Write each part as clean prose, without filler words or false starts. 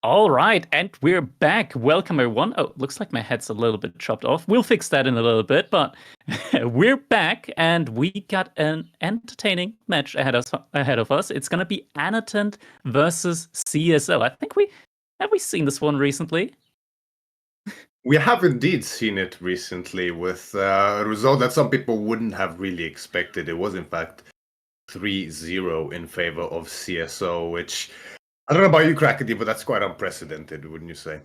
All right, and we're back. Welcome, everyone. Oh, looks like my head's a little bit chopped off. We'll fix that in a little bit, but we're back, and we got an entertaining match ahead of us. It's gonna be Anotand versus CSO. I think we seen this one recently. We have indeed seen it recently with a result that some people wouldn't have really expected. It was, in fact, 3-0 in favor of CSO, which I don't know about you, Crackedy, but that's quite unprecedented, wouldn't you say?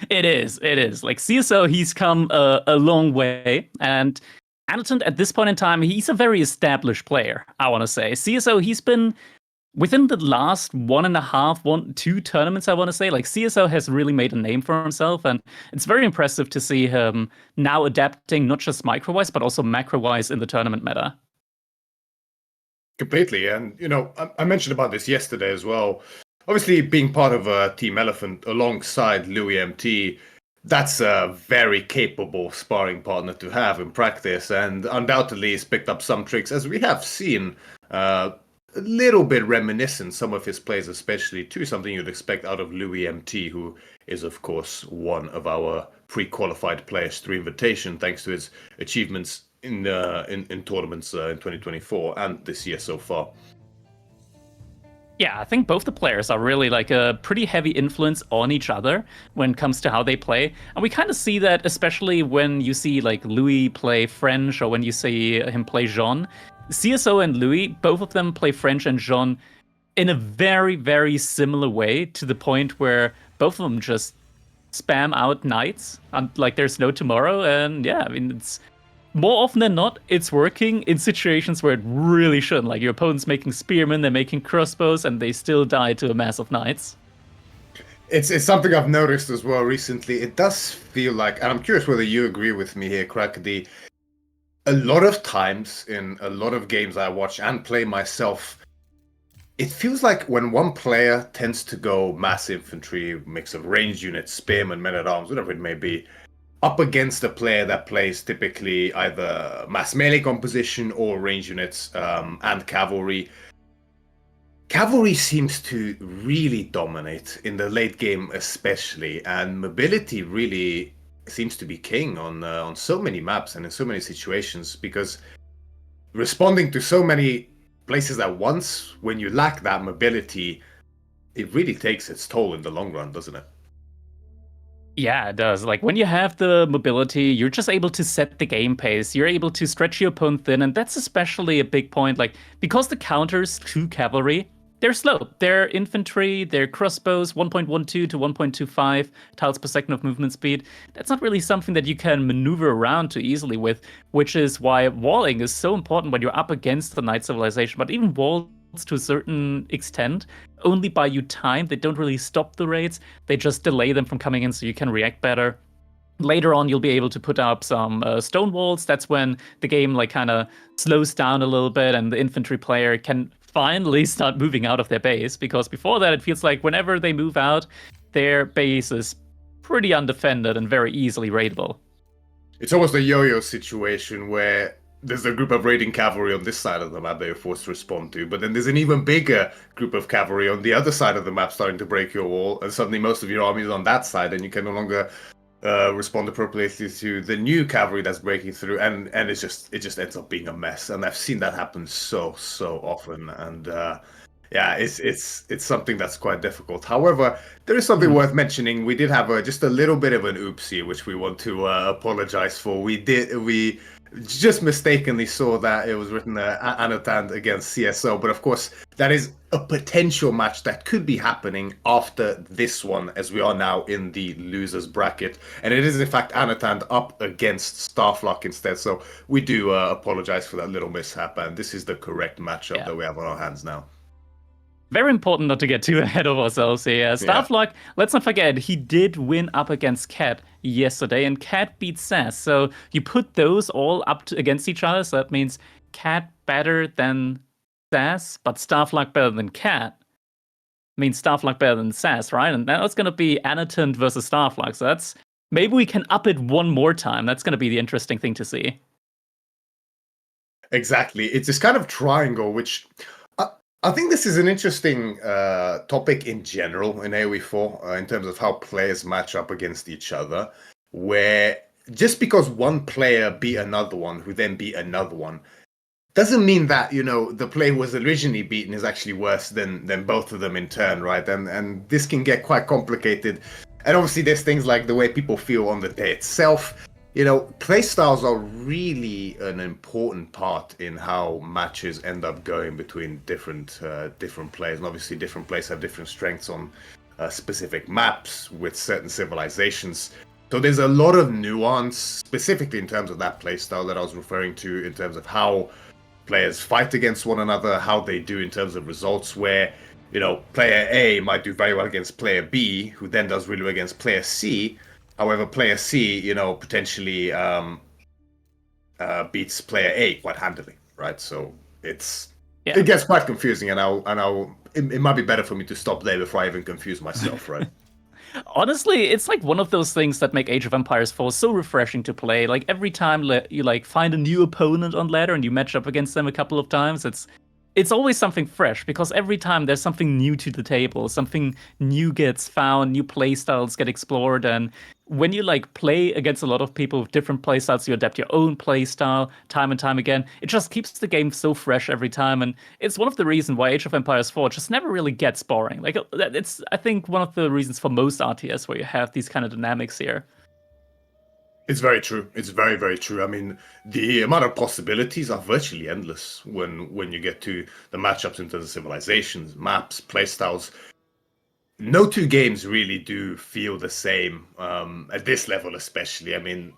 It is. It is. Like CSO, he's come a long way, and Anotand at this point in time, he's a very established player. I want to say CSO, he's been within the last two tournaments, I want to say, like CSO has really made a name for himself, and it's very impressive to see him now adapting not just micro-wise, but also macro-wise in the tournament meta. Completely. And, I mentioned about this yesterday as well. Obviously, being part of Team Elephant alongside Louis MT, that's a very capable sparring partner to have in practice, and undoubtedly he's picked up some tricks, as we have seen. A little bit reminiscent, some of his plays, especially to something you'd expect out of Louis MT, who is, of course, one of our pre-qualified players through invitation, thanks to his achievements in tournaments in 2024 and this year so far. Yeah, I think both the players are really like a pretty heavy influence on each other when it comes to how they play. And we kind of see that especially when you see like Louis play French or when you see him play Jean. CSO and Louis, both of them play French and Jean in a very, very similar way, to the point where both of them just spam out knights and like there's no tomorrow. And yeah, I mean, it's more often than not, it's working in situations where it really shouldn't. Like your opponent's making spearmen, they're making crossbows, and they still die to a mass of knights. It's something I've noticed as well recently. It does feel like, and I'm curious whether you agree with me here, Crackedy. A lot of times in a lot of games I watch and play myself, it feels like when one player tends to go mass infantry, mix of ranged units, spearmen, men-at-arms, whatever it may be, up against a player that plays typically either mass melee composition or range units and cavalry. Cavalry seems to really dominate in the late game, especially, and mobility really seems to be king on so many maps and in so many situations, because responding to so many places at once, when you lack that mobility, it really takes its toll in the long run, doesn't it? Yeah, it does. Like when you have the mobility, you're just able to set the game pace. You're able to stretch your opponent thin, and that's especially a big point. Like because the counters to cavalry, they're slow. They're infantry, they're crossbows, 1.12 to 1.25 tiles per second of movement speed. That's not really something that you can maneuver around too easily with, which is why walling is so important when you're up against the knight civilization. But even walls to a certain extent only buy you time. They don't really stop the raids. They just delay them from coming in so you can react better. Later on, you'll be able to put up some stone walls. That's when the game like kind of slows down a little bit and the infantry player can finally start moving out of their base, because before that it feels like whenever they move out, their base is pretty undefended and very easily raidable. It's almost a yo-yo situation where there's a group of raiding cavalry on this side of the map that you're forced to respond to, but then there's an even bigger group of cavalry on the other side of the map starting to break your wall, and suddenly most of your army is on that side, and you can no longer respond appropriately to the new cavalry that's breaking through, and it just ends up being a mess. And I've seen that happen so often, and yeah, it's something that's quite difficult. However, there is something worth mentioning. We did have just a little bit of an oopsie, which we want to apologize for. We just mistakenly saw that it was written Anotand against CSO, but of course that is a potential match that could be happening after this one, as we are now in the losers bracket, and it is in fact Anotand up against Starflark instead. So we do apologize for that little mishap, and this is the correct matchup that we have on our hands now. Very important not to get too ahead of ourselves here. Starflark, let's not forget, he did win up against Cat yesterday, and Cat beat Sass. So you put those all against each other, so that means Cat better than Sass, but Starflark better than Cat. Means Starflark better than Sass, right? And now it's going to be Anotand versus Starflark. So that's, maybe we can up it one more time. That's going to be the interesting thing to see. Exactly. It's this kind of triangle, which I think this is an interesting topic in general in AoE4 in terms of how players match up against each other, where just because one player beat another one, who then beat another one, doesn't mean that the player who was originally beaten is actually worse than both of them in turn, right? And this can get quite complicated. And obviously, there's things like the way people feel on the day itself. Playstyles are really an important part in how matches end up going between different players. And obviously, different players have different strengths on specific maps with certain civilizations. So there's a lot of nuance, specifically in terms of that playstyle that I was referring to, in terms of how players fight against one another, how they do in terms of results, where player A might do very well against player B, who then does really well against player C. However, player C, potentially beats player A quite handily, right? So it gets quite confusing, and it might be better for me to stop there before I even confuse myself, right? Honestly, it's like one of those things that make Age of Empires 4 so refreshing to play. Like every time you like find a new opponent on ladder and you match up against them a couple of times, it's always something fresh because every time there's something new to the table, something new gets found, new playstyles get explored, and when you like play against a lot of people with different playstyles, you adapt your own playstyle time and time again. It just keeps the game so fresh every time, and it's one of the reasons why Age of Empires 4 just never really gets boring. Like it's I think one of the reasons for most RTS where you have these kind of dynamics here. It's very true. It's very, very true. I mean, the amount of possibilities are virtually endless when you get to the matchups in terms of civilizations, maps, playstyles. No two games really do feel the same at this level, especially. I mean,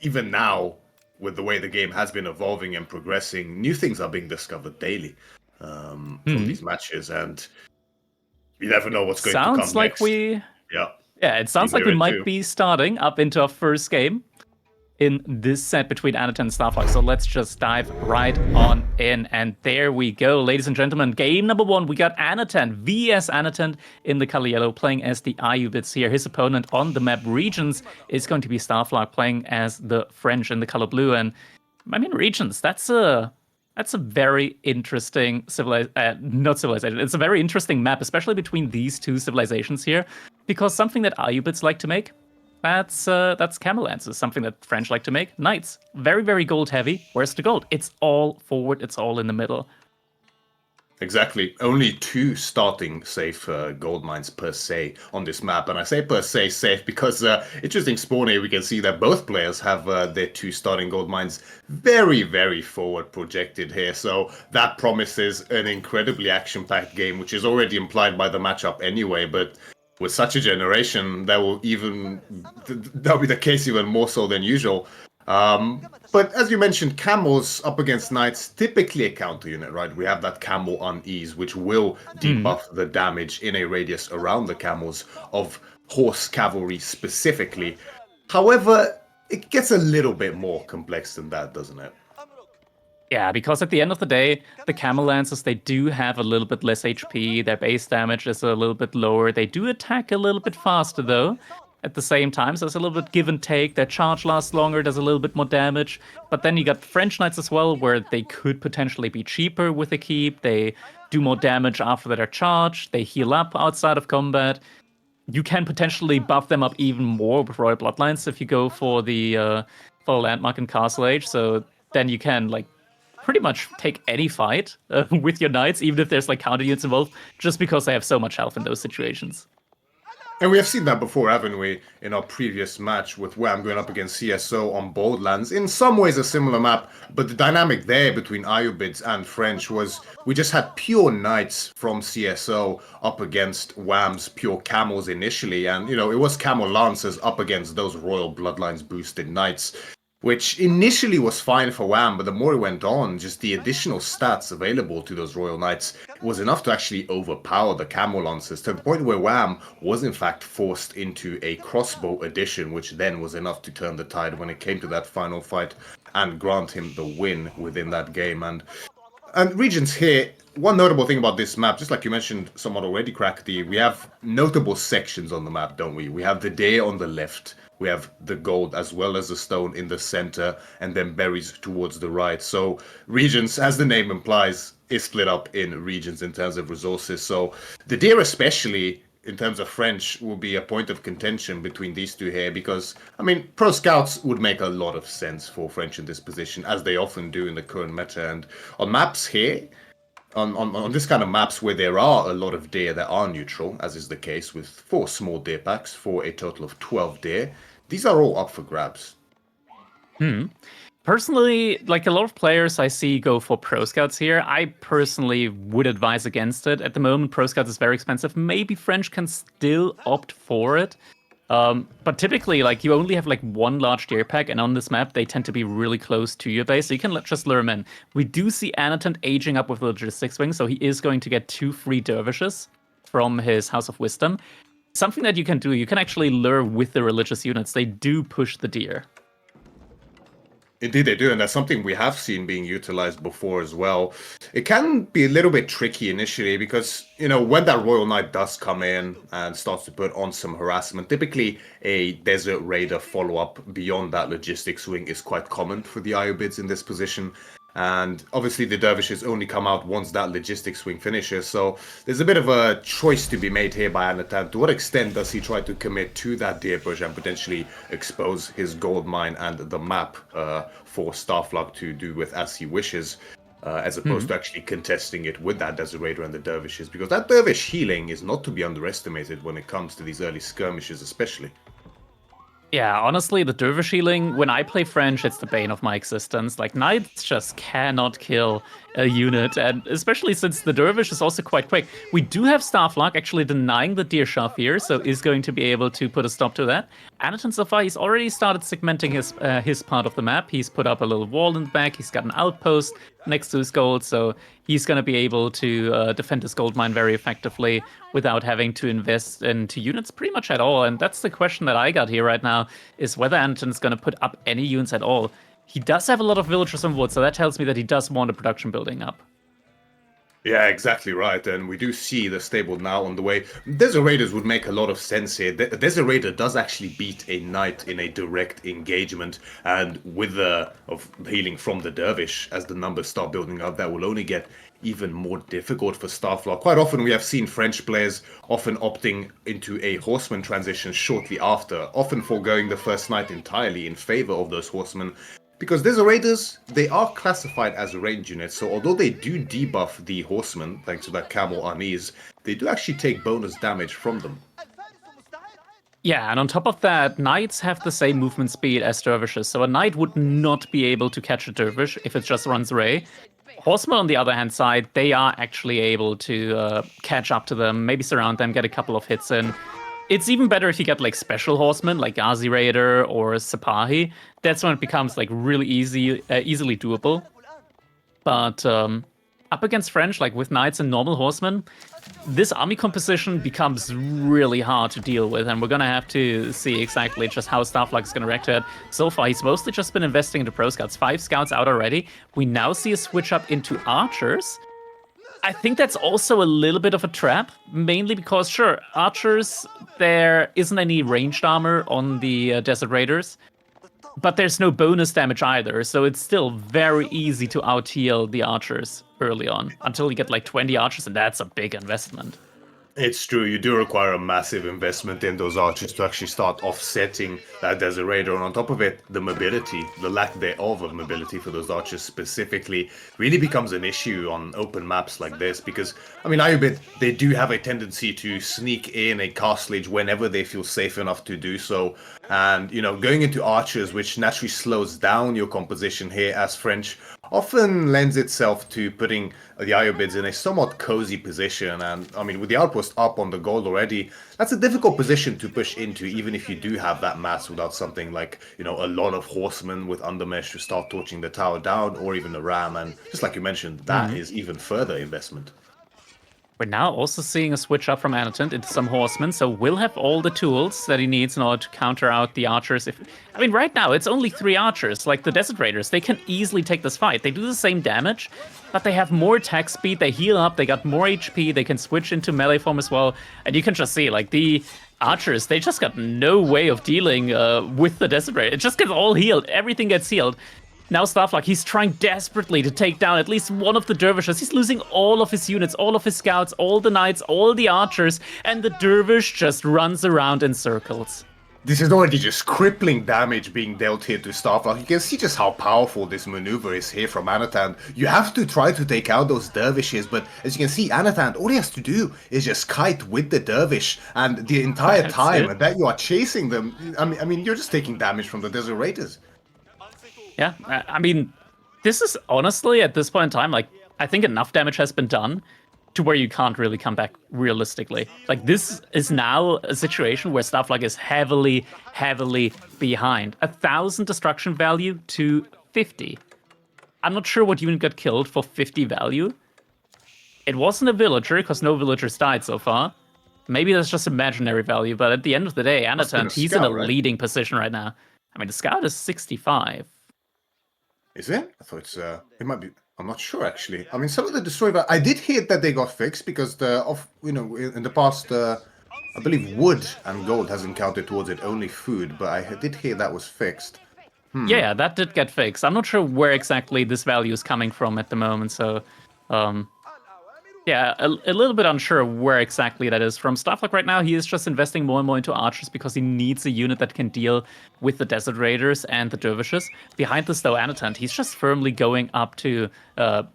even now, with the way the game has been evolving and progressing, new things are being discovered daily from these matches, and you never know what's going to come Sounds like next. Yeah, it sounds like we might be starting up into our first game in this set between Anotand and Starflark. So let's just dive right on in. And there we go, ladies and gentlemen. Game number one, we got Anotand vs Anotand in the color yellow, playing as the Ayubids here. His opponent on the map Regions is going to be Starflark, playing as the French in the color blue. And I mean, Regions, that's a very interesting not civilization. It's a very interesting map, especially between these two civilizations here, because something that Ayubids like to make, that's camel lances. Something that French like to make, knights. Very, very gold heavy. Where's the gold? It's all forward. It's all in the middle. Exactly. Only two starting safe gold mines per se on this map. And I say per se safe because interesting spawn here, we can see that both players have their two starting gold mines very, very forward projected here. So that promises an incredibly action-packed game, which is already implied by the matchup anyway. But with such a generation, that'll be the case even more so than usual. But as you mentioned, camels up against knights, typically a counter unit, right? We have that camel unease, which will debuff the damage in a radius around the camels of horse cavalry specifically. However, it gets a little bit more complex than that, doesn't it? Yeah, because at the end of the day, the Camel Lancers, they do have a little bit less HP, their base damage is a little bit lower, they do attack a little bit faster though. At the same time, so there's a little bit give and take, their charge lasts longer, does a little bit more damage. But then you got French Knights as well, where they could potentially be cheaper with a keep, they do more damage after their charge, they heal up outside of combat. You can potentially buff them up even more with Royal Bloodlines if you go for the Landmark and Castle Age, so then you can like pretty much take any fight with your knights, even if there's like counter units involved, just because they have so much health in those situations. And we have seen that before, haven't we, in our previous match with Wham going up against CSO on Boldlands. In some ways a similar map, but the dynamic there between Ayubids and French was we just had pure knights from CSO up against Wham's pure camels initially. And, it was camel lancers up against those Royal Bloodlines boosted knights, which initially was fine for Wham, but the more it went on, just the additional stats available to those Royal Knights was enough to actually overpower the Camel Lancers, to the point where Wham was in fact forced into a crossbow addition, which then was enough to turn the tide when it came to that final fight and grant him the win within that game. And Regions here, one notable thing about this map, just like you mentioned somewhat already, Crackedy, we have notable sections on the map, don't we? We have the day on the left, we have the gold as well as the stone in the center, and then berries towards the right. So Regions, as the name implies, is split up in regions in terms of resources. So the deer, especially in terms of French, will be a point of contention between these two here because, I mean, pro scouts would make a lot of sense for French in this position, as they often do in the current meta. And on maps here, on this kind of maps where there are a lot of deer that are neutral, as is the case with 4 small deer packs for a total of 12 deer, these are all up for grabs. Personally, like a lot of players I see go for Pro Scouts here. I personally would advise against it. At the moment, Pro Scouts is very expensive. Maybe French can still opt for it. But typically, like, you only have like 1 large deer pack, and on this map, they tend to be really close to your base, so you can just lure them in. We do see Anotand aging up with the Logistics Wing, so he is going to get 2 free dervishes from his House of Wisdom. Something that you can do, you can actually lure with the religious units. They do push the deer. Indeed, they do, and that's something we have seen being utilized before as well. It can be a little bit tricky initially because, you know, when that Royal Knight does come in and starts to put on some harassment, typically a Desert Raider follow-up beyond that logistics wing is quite common for the Iobids in this position. And obviously the dervishes only come out once that logistics wing finishes, so there's a bit of a choice to be made here by Anotand. To what extent does he try to commit to that deer push and potentially expose his gold mine and the map for Starflark to do with as he wishes, as opposed to actually contesting it with that Desert Raider and the dervishes, because that dervish healing is not to be underestimated when it comes to these early skirmishes especially. Yeah, honestly, the dervish healing, when I play French, it's the bane of my existence. Like, knights just cannot kill a unit, and especially since the dervish is also quite quick. We do have Starflark actually denying the deer shove here, so is going to be able to put a stop to that. Anotand so far, he's already started segmenting his part of the map. He's put up a little wall in the back, he's got an outpost next to his gold, so he's going to be able to defend his gold mine very effectively without having to invest into units pretty much at all. And that's the question that I got here right now, is whether Anotand's going to put up any units at all. He does have a lot of villagers on wood, so that tells me that he does want a production building up. Yeah, exactly right. And we do see the stable now on the way. Desert Raiders would make a lot of sense here. Desert Raider does actually beat a knight in a direct engagement. And with the healing from the dervish, as the numbers start building up, that will only get even more difficult for Starflark. Quite often we have seen French players often opting into a horseman transition shortly after, often foregoing the first knight entirely in favor of those horsemen. Because Desert Raiders, they are classified as range units, so although they do debuff the horsemen, thanks to that camel unease, they do actually take bonus damage from them. Yeah, and on top of that, knights have the same movement speed as dervishes, so a knight would not be able to catch a dervish if it just runs away. Horsemen, on the other hand side, they are actually able to catch up to them, maybe surround them, get a couple of hits in. It's even better if you get like special horsemen like Ghazi Raider or Sipahi. That's when it becomes like really easily doable. But up against French, like with knights and normal horsemen, this army composition becomes really hard to deal with, and we're gonna have to see exactly just how Starflark is gonna react to it. So far, he's mostly just been investing into pro scouts. 5 scouts out already. We now see a switch up into archers. I think that's also a little bit of a trap, mainly because, sure, archers, there isn't any ranged armor on the Desert Raiders, but there's no bonus damage either, so it's still very easy to out-heal the archers early on, until you get like 20 archers, and that's a big investment. It's true, you do require a massive investment in those archers to actually start offsetting that Desert Raider, and on top of it, the mobility, the lack thereof of mobility for those archers specifically, really becomes an issue on open maps like this, because, I mean, Iobit, they do have a tendency to sneak in a castlage whenever they feel safe enough to do so, and, you know, going into archers, which naturally slows down your composition here as French, often lends itself to putting the Iobids in a somewhat cozy position. And I mean, with the outpost up on the gold already, that's a difficult position to push into, even if you do have that mass without something like, you know, a lot of horsemen with undermesh to start torching the tower down, or even a ram. And just like you mentioned, that is even further investment. We're now also seeing a switch up from Anotand into some horsemen, so Will have all the tools that he needs in order to counter out the archers. I mean, right now, it's only 3 archers, like the Desert Raiders. They can easily take this fight. They do the same damage, but they have more attack speed, they heal up, they got more HP, they can switch into melee form as well, and you can just see, like, the archers, they just got no way of dealing with the Desert Raider. It just gets all healed. Everything gets healed. Now Starflark, he's trying desperately to take down at least one of the dervishes. He's losing all of his units, all of his scouts, all the knights, all the archers, and the dervish just runs around in circles. This is already just crippling damage being dealt here to Starflark. You can see just how powerful this maneuver is here from Anotand. You have to try to take out those dervishes, but as you can see, Anotand, all he has to do is just kite with the dervish, and the entire time that you are chasing them, I mean, you're just taking damage from the Desert Raiders. Yeah, I mean, this is honestly, at this point in time, like, I think enough damage has been done to where you can't really come back realistically. Like, this is now a situation where Starflark is heavily, heavily behind. 1,000 destruction value to 50. I'm not sure what unit got killed for 50 value. It wasn't a villager, because no villagers died so far. Maybe that's just imaginary value, but at the end of the day, Anotand, he's in a leading position right now. I mean, the scout is 65. Is it? I thought it's, it might be... I'm not sure, actually. I mean, some of the destroy... I did hear that they got fixed, because in the past, I believe wood and gold hasn't counted towards it, only food, but I did hear that was fixed. Yeah, that did get fixed. I'm not sure where exactly this value is coming from at the moment, so... yeah, a little bit unsure where exactly that is from. Starflark right now, he is just investing more and more into archers because he needs a unit that can deal with the Desert Raiders and the Dervishes. Behind this, though, Anotand, he's just firmly going up to,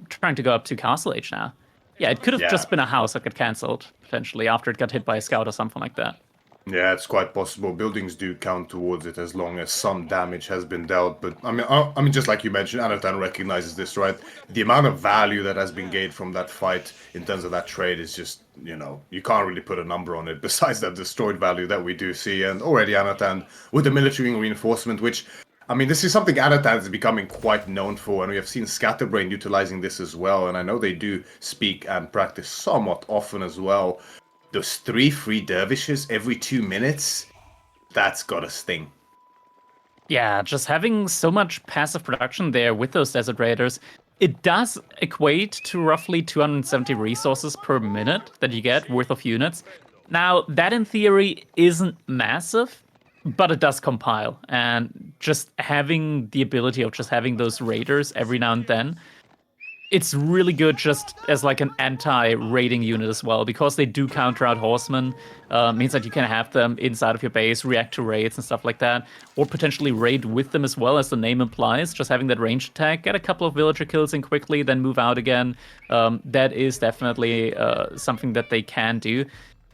trying to go up to Castle Age now. Yeah, it could have just been a house that got cancelled, potentially, after it got hit by a scout or something like that. Yeah, it's quite possible. Buildings do count towards it as long as some damage has been dealt. But I mean, just like you mentioned, Anotand recognizes this, right? The amount of value that has been gained from that fight in terms of that trade is just, you can't really put a number on it. Besides that destroyed value that we do see, and already Anotand with the military reinforcement, which, I mean, this is something Anotand is becoming quite known for, and we have seen Scatterbrain utilizing this as well. And I know they do speak and practice somewhat often as well. Those 3 free dervishes every 2 minutes, that's gotta sting. Yeah, just having so much passive production there with those Desert Raiders, it does equate to roughly 270 resources per minute that you get worth of units. Now, that in theory isn't massive, but it does compile. And just having the ability of just having those Raiders every now and then, it's really good just as like an anti-raiding unit as well, because they do counter out horsemen. Means that you can have them inside of your base, react to raids and stuff like that, or potentially raid with them as well, as the name implies. Just having that ranged attack, get a couple of villager kills in quickly, then move out again. That is definitely something that they can do.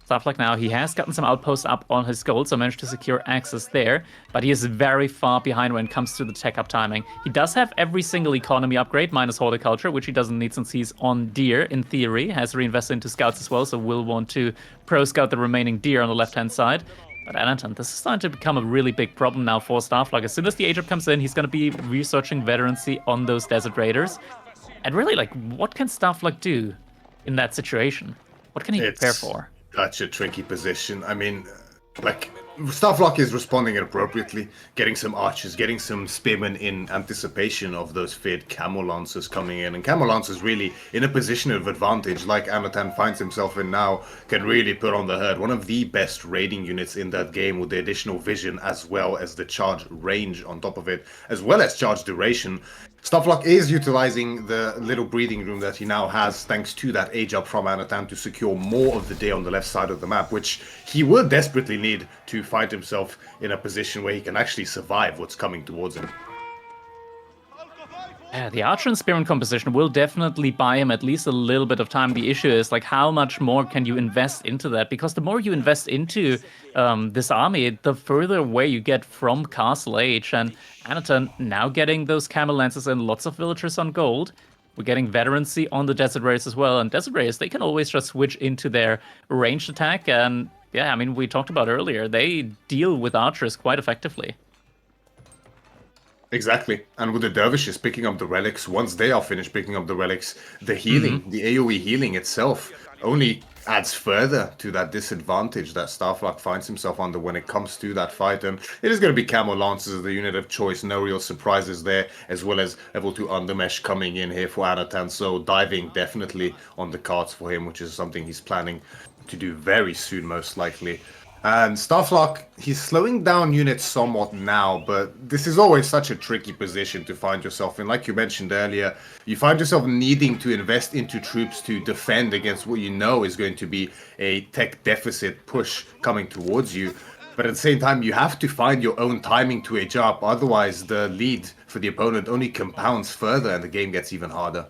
Starflark now, he has gotten some outposts up on his gold, so managed to secure access there, but he is very far behind when it comes to the tech up timing. He does have every single economy upgrade, minus horticulture, which he doesn't need since he's on deer, in theory. Has reinvested into scouts as well, so will want to pro-scout the remaining deer on the left-hand side. But Anotand, this is starting to become a really big problem now for Starflark. As soon as the age up comes in, he's going to be researching veterancy on those Desert Raiders. And really, like, what can Starflark do in that situation? What can he prepare for? Such a tricky position. I mean, like, Starflark is responding appropriately, getting some archers, getting some spearmen in anticipation of those feared camel lancers coming in. And camel lancers really in a position of advantage, like Anotand finds himself in now, can really put on the herd. One of the best raiding units in that game, with the additional vision as well as the charge range on top of it, as well as charge duration. Starflark is utilizing the little breathing room that he now has, thanks to that age up from Anotand, to secure more of the day on the left side of the map, which he will desperately need to find himself in a position where he can actually survive what's coming towards him. Yeah, the Archer and Spearman composition will definitely buy him at least a little bit of time. The issue is, like, how much more can you invest into that? Because the more you invest into this army, the further away you get from Castle Age. And Anotand now getting those camel lances and lots of villagers on gold. We're getting veterancy on the Desert Raiders as well. And Desert Raiders, they can always just switch into their ranged attack. And yeah, I mean, we talked about earlier, they deal with archers quite effectively. Exactly. And with the dervishes picking up the relics, once they are finished picking up the relics, the healing, the AoE healing itself, only adds further to that disadvantage that Starflark finds himself under when it comes to that fight. And it is going to be Camel Lancers as the unit of choice. No real surprises there, as well as level 2 Undermesh coming in here for Anotand. So diving definitely on the cards for him, which is something he's planning to do very soon, most likely. And Starflark, he's slowing down units somewhat now, but this is always such a tricky position to find yourself in. Like you mentioned earlier, you find yourself needing to invest into troops to defend against what you know is going to be a tech deficit push coming towards you. But at the same time, you have to find your own timing to age up, otherwise the lead for the opponent only compounds further and the game gets even harder.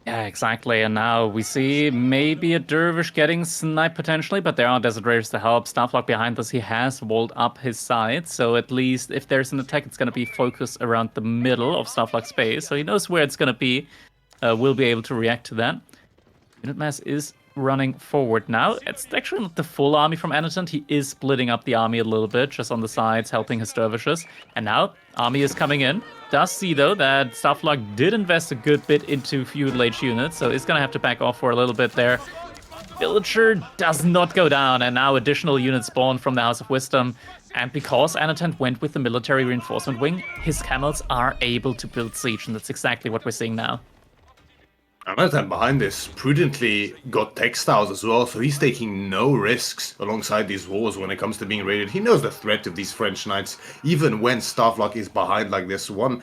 Yeah, exactly. And now we see maybe a Dervish getting sniped potentially, but there are Desert Raiders to help. Starflark behind us, he has walled up his side. So at least if there's an attack, it's going to be focused around the middle of Starflark's space. So he knows where it's going to be. Will be able to react to that. Unit Mass is running forward now. It's actually not the full army from Anotand. He is splitting up the army a little bit, just on the sides, helping his dervishes. And now, army is coming in. Does see, though, that Starflark did invest a good bit into feudal age units, so he's gonna have to back off for a little bit there. Villager does not go down, and now additional units spawn from the House of Wisdom. And because Anotand went with the military reinforcement wing, his camels are able to build siege, and that's exactly what we're seeing now. Anotand behind this prudently got textiles as well, so he's taking no risks alongside these walls when it comes to being raided. He knows the threat of these French knights, even when Starflark is behind like this. One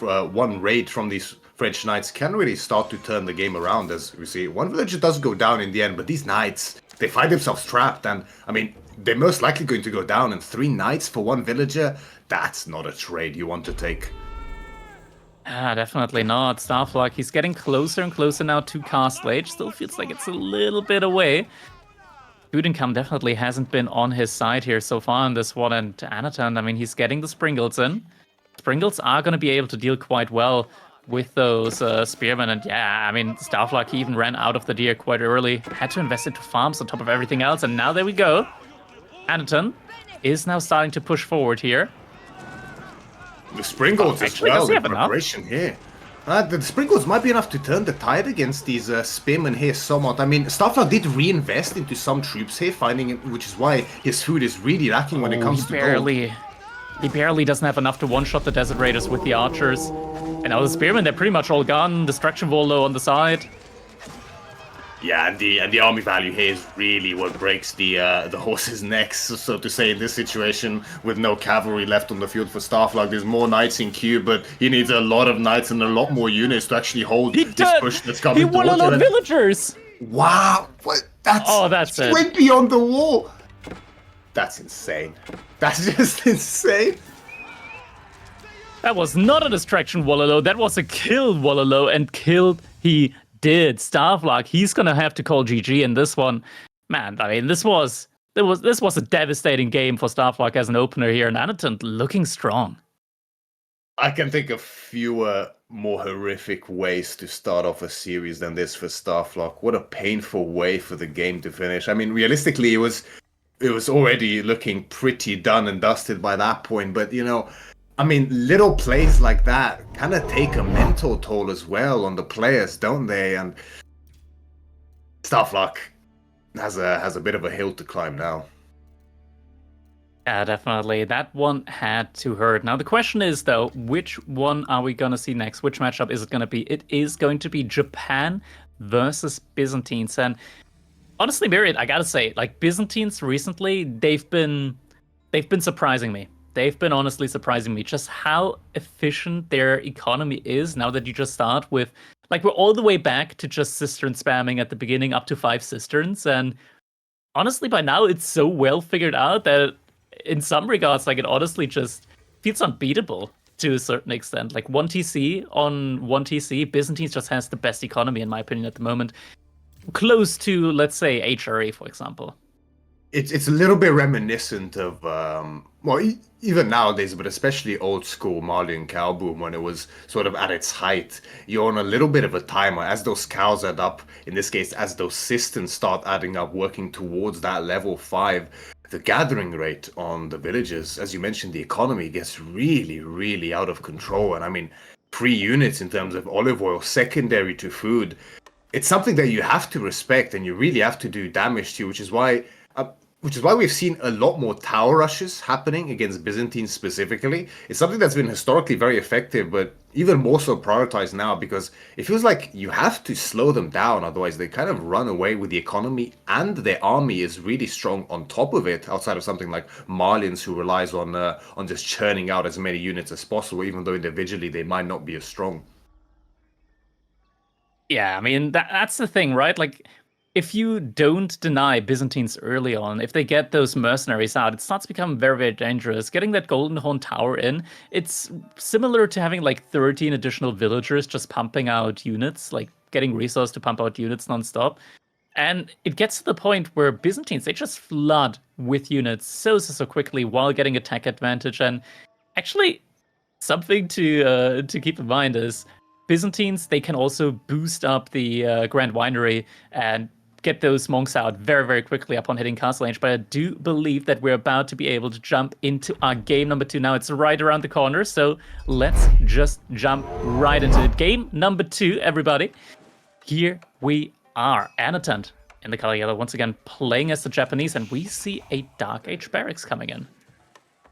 raid from these French knights can really start to turn the game around, as we see. One villager does go down in the end, but these knights, they find themselves trapped, and I mean, they're most likely going to go down, and 3 knights for 1 villager, that's not a trade you want to take. Ah, definitely not. Starflark, he's getting closer and closer now to Castle Age. Still feels like it's a little bit away. Food income definitely hasn't been on his side here so far in this one. And Anotand, I mean, he's getting the Springles in. Springles are going to be able to deal quite well with those spearmen. And yeah, I mean, Starflark, he even ran out of the deer quite early. Had to invest into farms on top of everything else. And now there we go. Anotand is now starting to push forward here. The Springles as well, the preparation here. The Sprinkles might be enough to turn the tide against these spearmen here somewhat. I mean, Starflark did reinvest into some troops here, finding it, which is why his food is really lacking when it comes to gold. He barely doesn't have enough to one-shot the Desert Raiders with the archers. And now the spearmen, they're pretty much all gone. Destruction Wall low on the side. Yeah, and the army value here is really what breaks the horse's necks, so to say, in this situation, with no cavalry left on the field for Starflark. There's more knights in queue, but he needs a lot of knights and a lot more units to actually hold this push that's coming towards him. He won a lot of villagers! Wow! What? That's it. Went beyond the wall! That's insane. That's just insane. That was not a distraction Wallalow, that was a kill Wallalow, and killed he did. Starflark, he's gonna have to call GG in this one. Man, I mean, this was a devastating game for Starflark as an opener here, and Anotand looking strong. I can think of fewer more horrific ways to start off a series than this for Starflark. What a painful way for the game to finish. I mean, realistically, it was already looking pretty done and dusted by that point, but you know, I mean, little plays like that kind of take a mental toll as well on the players, don't they? And Starflark has a bit of a hill to climb now. Yeah, definitely. That one had to hurt. Now, the question is, though, which one are we going to see next? Which matchup is it going to be? It is going to be Japan versus Byzantines. And honestly, Myriad, I gotta say, like, Byzantines recently, they've been surprising me. They've been honestly surprising me just how efficient their economy is now that you just start with, like, we're all the way back to just cistern spamming at the beginning up to 5 cisterns. And honestly, by now it's so well figured out that in some regards, like, it honestly just feels unbeatable to a certain extent. Like 1TC on 1TC, Byzantines just has the best economy in my opinion at the moment. Close to, let's say, HRA, for example. It's a little bit reminiscent of even nowadays, but especially old school Malian cow boom when it was sort of at its height. You're on a little bit of a timer as those cows add up. In this case, as those cisterns start adding up, working towards that level 5. The gathering rate on the villages, as you mentioned, the economy gets really, really out of control. And I mean, 3 units in terms of olive oil, secondary to food. It's something that you have to respect and you really have to do damage to, which is why which is why we've seen a lot more tower rushes happening against Byzantines specifically. It's something that's been historically very effective, but even more so prioritized now because it feels like you have to slow them down, otherwise they kind of run away with the economy, and their army is really strong on top of it. Outside of something like Marlians, who relies on just churning out as many units as possible, even though individually they might not be as strong. Yeah, I mean that's the thing, right? Like if you don't deny Byzantines early on, if they get those mercenaries out, it starts to become very, very dangerous. Getting that Golden Horn Tower in, it's similar to having like 13 additional villagers just pumping out units, like getting resource to pump out units nonstop. And it gets to the point where Byzantines, they just flood with units so quickly while getting attack advantage. And actually, something to keep in mind is Byzantines, they can also boost up the Grand Winery and get those monks out very, very quickly upon hitting castle range. But I do believe that we're about to be able to jump into our game number 2 now. It's right around the corner, so let's just jump right into it. Game number 2, everybody. Here we are. Anotand in the color yellow, once again playing as the Japanese, and we see a Dark Age barracks coming in.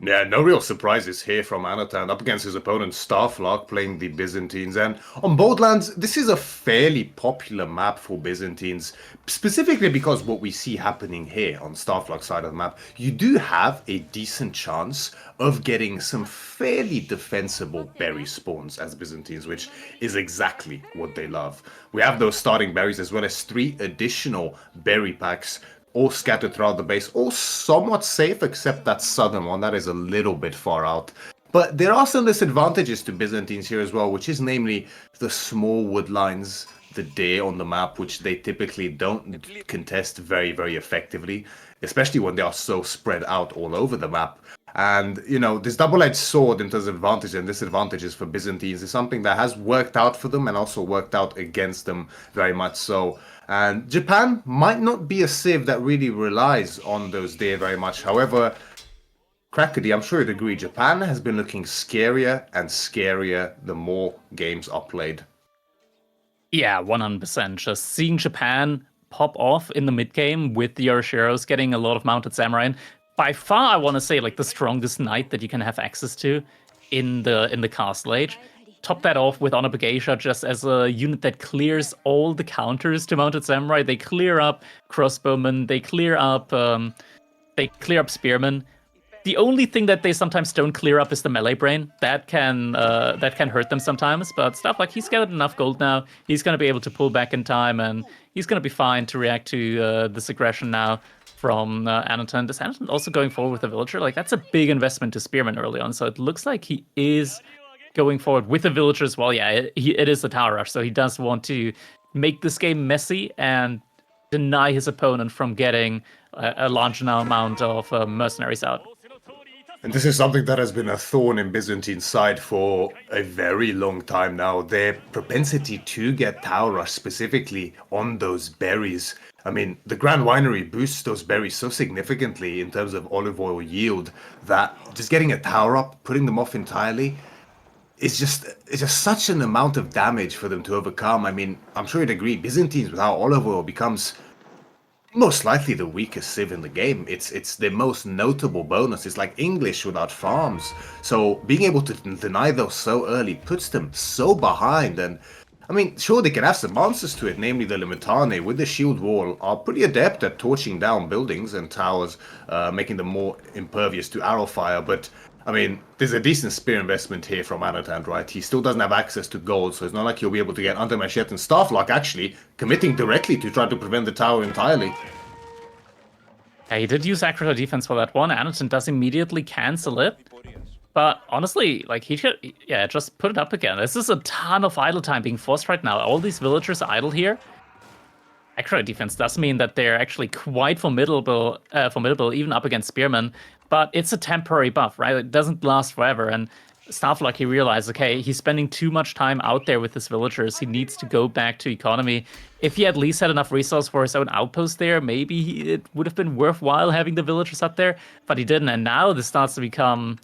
Yeah, no real surprises here from Anotand up against his opponent Starflark playing the Byzantines. And on both lands, this is a fairly popular map for Byzantines, specifically because what we see happening here on Starflark's side of the map, you do have a decent chance of getting some fairly defensible berry spawns as Byzantines, which is exactly what they love. We have those starting berries as well as 3 additional berry packs all scattered throughout the base, all somewhat safe, except that southern one. That is a little bit far out. But there are some disadvantages to Byzantines here as well, which is namely the small wood lines, the deer on the map, which they typically don't contest very, very effectively, especially when they are so spread out all over the map. And, you know, this double-edged sword in terms of advantages and disadvantages for Byzantines is something that has worked out for them and also worked out against them very much so. And Japan might not be a civ that really relies on those deer very much. However, Crackedy, I'm sure you'd agree, Japan has been looking scarier and scarier the more games are played. Yeah, 100%. Just seeing Japan pop off in the mid game with the Yoroshiros getting a lot of mounted samurai. And by far, I want to say like the strongest knight that you can have access to in the castle age. Top that off with Honor Geisha just as a unit that clears all the counters to mounted samurai. They clear up crossbowmen. They clear up spearmen. The only thing that they sometimes don't clear up is the melee brain. That can hurt them sometimes. But stuff like he's got enough gold now. He's gonna be able to pull back in time, and he's gonna be fine to react to this aggression now from Anotand. Is Anotand also going forward with the villager? Like that's a big investment to spearman early on. So it looks like he is going forward with the villager as well. Yeah, it is a tower rush, so he does want to make this game messy and deny his opponent from getting a large amount of mercenaries out. And this is something that has been a thorn in Byzantine's side for a very long time now. Their propensity to get tower rush specifically on those berries. I mean, the Grand Winery boosts those berries so significantly in terms of olive oil yield that just getting a tower up, putting them off entirely, it's just such an amount of damage for them to overcome. I mean, I'm sure you'd agree, Byzantines without olive oil becomes most likely the weakest civ in the game. It's the most notable bonus. It's like English without farms. So being able to deny those so early puts them so behind. And I mean, sure, they can have some answers to it, namely the Limitane with the shield wall are pretty adept at torching down buildings and towers, making them more impervious to arrow fire. But I mean, there's a decent spear investment here from Anotand, right? He still doesn't have access to gold, so it's not like he'll be able to get under Machete and Starflark actually committing directly to try to prevent the tower entirely. Yeah, he did use accurate defense for that one. Anotand does immediately cancel it. But honestly, like he should, yeah, just put it up again. This is a ton of idle time being forced right now. All these villagers are idle here. Accurate defense does mean that they're actually quite formidable even up against spearmen. But it's a temporary buff, right? It doesn't last forever. And Starflark, he realized, okay, he's spending too much time out there with his villagers. He needs to go back to economy. If he at least had enough resource for his own outpost there, maybe it would have been worthwhile having the villagers up there. But he didn't. And now this starts to become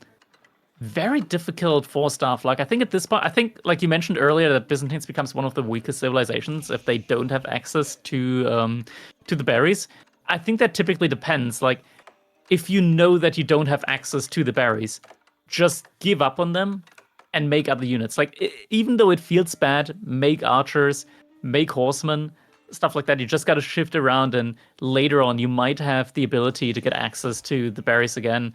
very difficult for Starflark. I think at this point, I think, like you mentioned earlier, that Byzantines becomes one of the weakest civilizations if they don't have access to the berries. I think that typically depends. Like, if you know that you don't have access to the berries, just give up on them and make other units. Like, even though it feels bad, make archers, make horsemen, stuff like that. You just got to shift around, and later on, you might have the ability to get access to the berries again.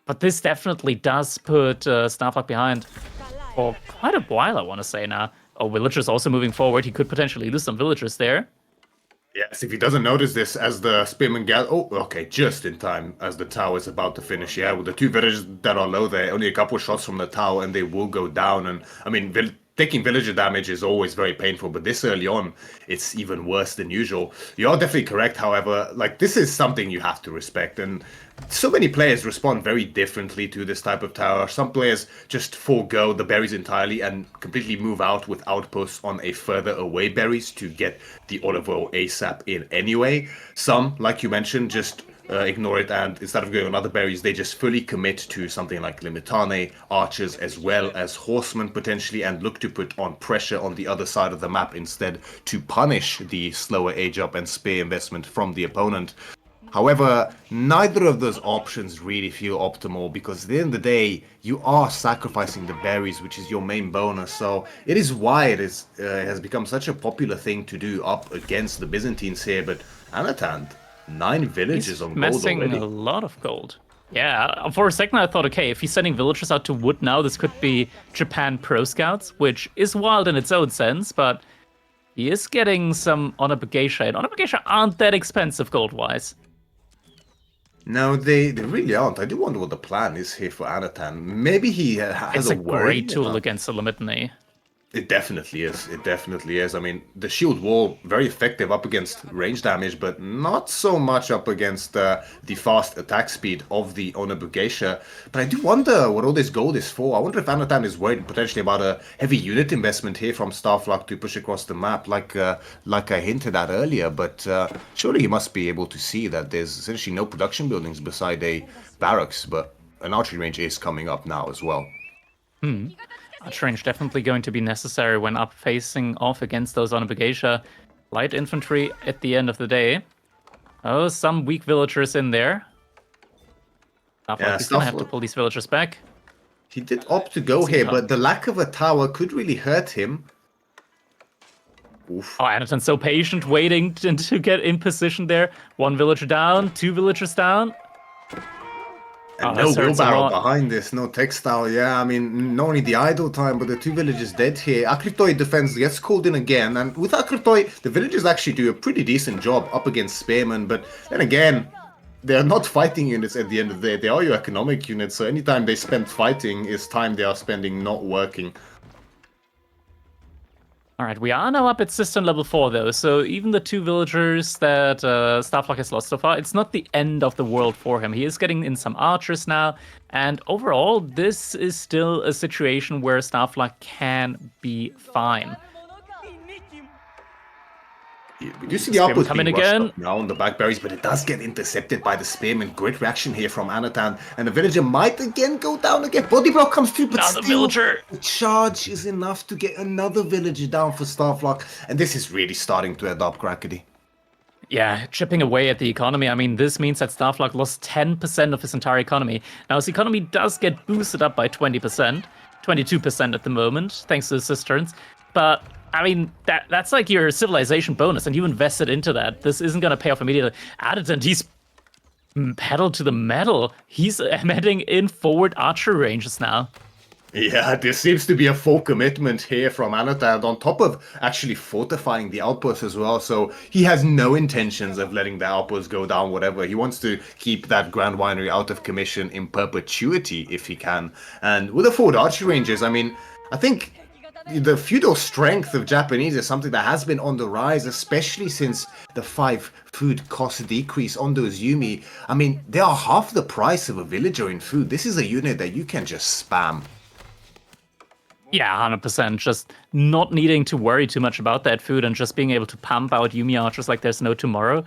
But this definitely does put Starflark behind for quite a while, I want to say now. Oh, villagers also moving forward. He could potentially lose some villagers there. Yes, if he doesn't notice this as the spearman gather. Oh, okay, just in time as the tower is about to finish. Yeah, with the two villagers that are low there, only a couple shots from the tower and they will go down. And I mean, taking villager damage is always very painful, but this early on, it's even worse than usual. You are definitely correct, however. Like, this is something you have to respect. And so many players respond very differently to this type of tower. Some players just forego the berries entirely and completely move out with outposts on a further away berries to get the olive oil ASAP in anyway. Some, like you mentioned, just ignore it, and instead of going on other berries, they just fully commit to something like Limitane, archers, as well as horsemen potentially, and look to put on pressure on the other side of the map instead to punish the slower age up and spear investment from the opponent. However, neither of those options really feel optimal because at the end of the day, you are sacrificing the berries, which is your main bonus. So it is why it has become such a popular thing to do up against the Byzantines here. But Anotand, 9 villages on gold Messing already. a lot of gold. Yeah, for a second I thought, okay, if he's sending villagers out to wood now, this could be Japan Pro Scouts, which is wild in its own sense, but he is getting some Honor Geisha, and Honor Geisha aren't that expensive gold-wise. No, they really aren't. I do wonder what the plan is here for Anatan. Maybe he has It's a worry. great tool against the Limitane. It definitely is. It definitely is. I mean, the shield wall, very effective up against range damage, but not so much up against the fast attack speed of the Onabugeisha. But I do wonder what all this gold is for. I wonder if Anatan is worried potentially about a heavy unit investment here from Starflark to push across the map, like I hinted at earlier. But surely he must be able to see that there's essentially no production buildings beside a barracks, but an archery range is coming up now as well. Archer range definitely going to be necessary when up facing off against those Onabugeisha. Light infantry at the end of the day. Oh, some weak villagers in there. He's gonna have to pull these villagers back. He did opt to go here, but the lack of a tower could really hurt him. Oof. Oh, Anotand's so patient, waiting to get in position there. 1 villager down, 2 villagers down. And no wheelbarrow behind this, no textile. Yeah, I mean, not only the idle time, but the 2 villagers dead here. Akritoy defense gets called in again, and with Akritoy, the villagers actually do a pretty decent job up against Spearmen, but then again, they're not fighting units at the end of the day. They are your economic units, so anytime they spend fighting is time they are spending not working. Alright, we are now up at system level 4 though, so even the 2 villagers that Starflark has lost so far, it's not the end of the world for him. He is getting in some archers now, and overall, this is still a situation where Starflark can be fine. We do see the output coming again now on the blackberries, but it does get intercepted by the spearman. Great reaction here from Anotand, and the villager might again go down again. Body block comes through, but still, villager. The charge is enough to get another villager down for Starflark, and this is really starting to add up, Crackedy. Yeah, chipping away at the economy. I mean, this means that Starflark lost 10% of his entire economy. Now, his economy does get boosted up by 20%, 22% at the moment, thanks to the cisterns, but I mean, that's like your civilization bonus, and you invested into that. This isn't going to pay off immediately. Anotand, he's pedal to the metal. He's heading in forward archer ranges now. Yeah, there seems to be a full commitment here from Anotand, on top of actually fortifying the outpost as well. So he has no intentions of letting the outpost go down, whatever. He wants to keep that Grand Winery out of commission in perpetuity if he can. And with the forward archer ranges, I mean, I think the feudal strength of Japanese is something that has been on the rise, especially since the 5 food cost decrease on those Yumi. I mean, they are half the price of a villager in food. This is a unit that you can just spam. Yeah, 100%. Just not needing to worry too much about that food and just being able to pump out Yumi archers like there's no tomorrow.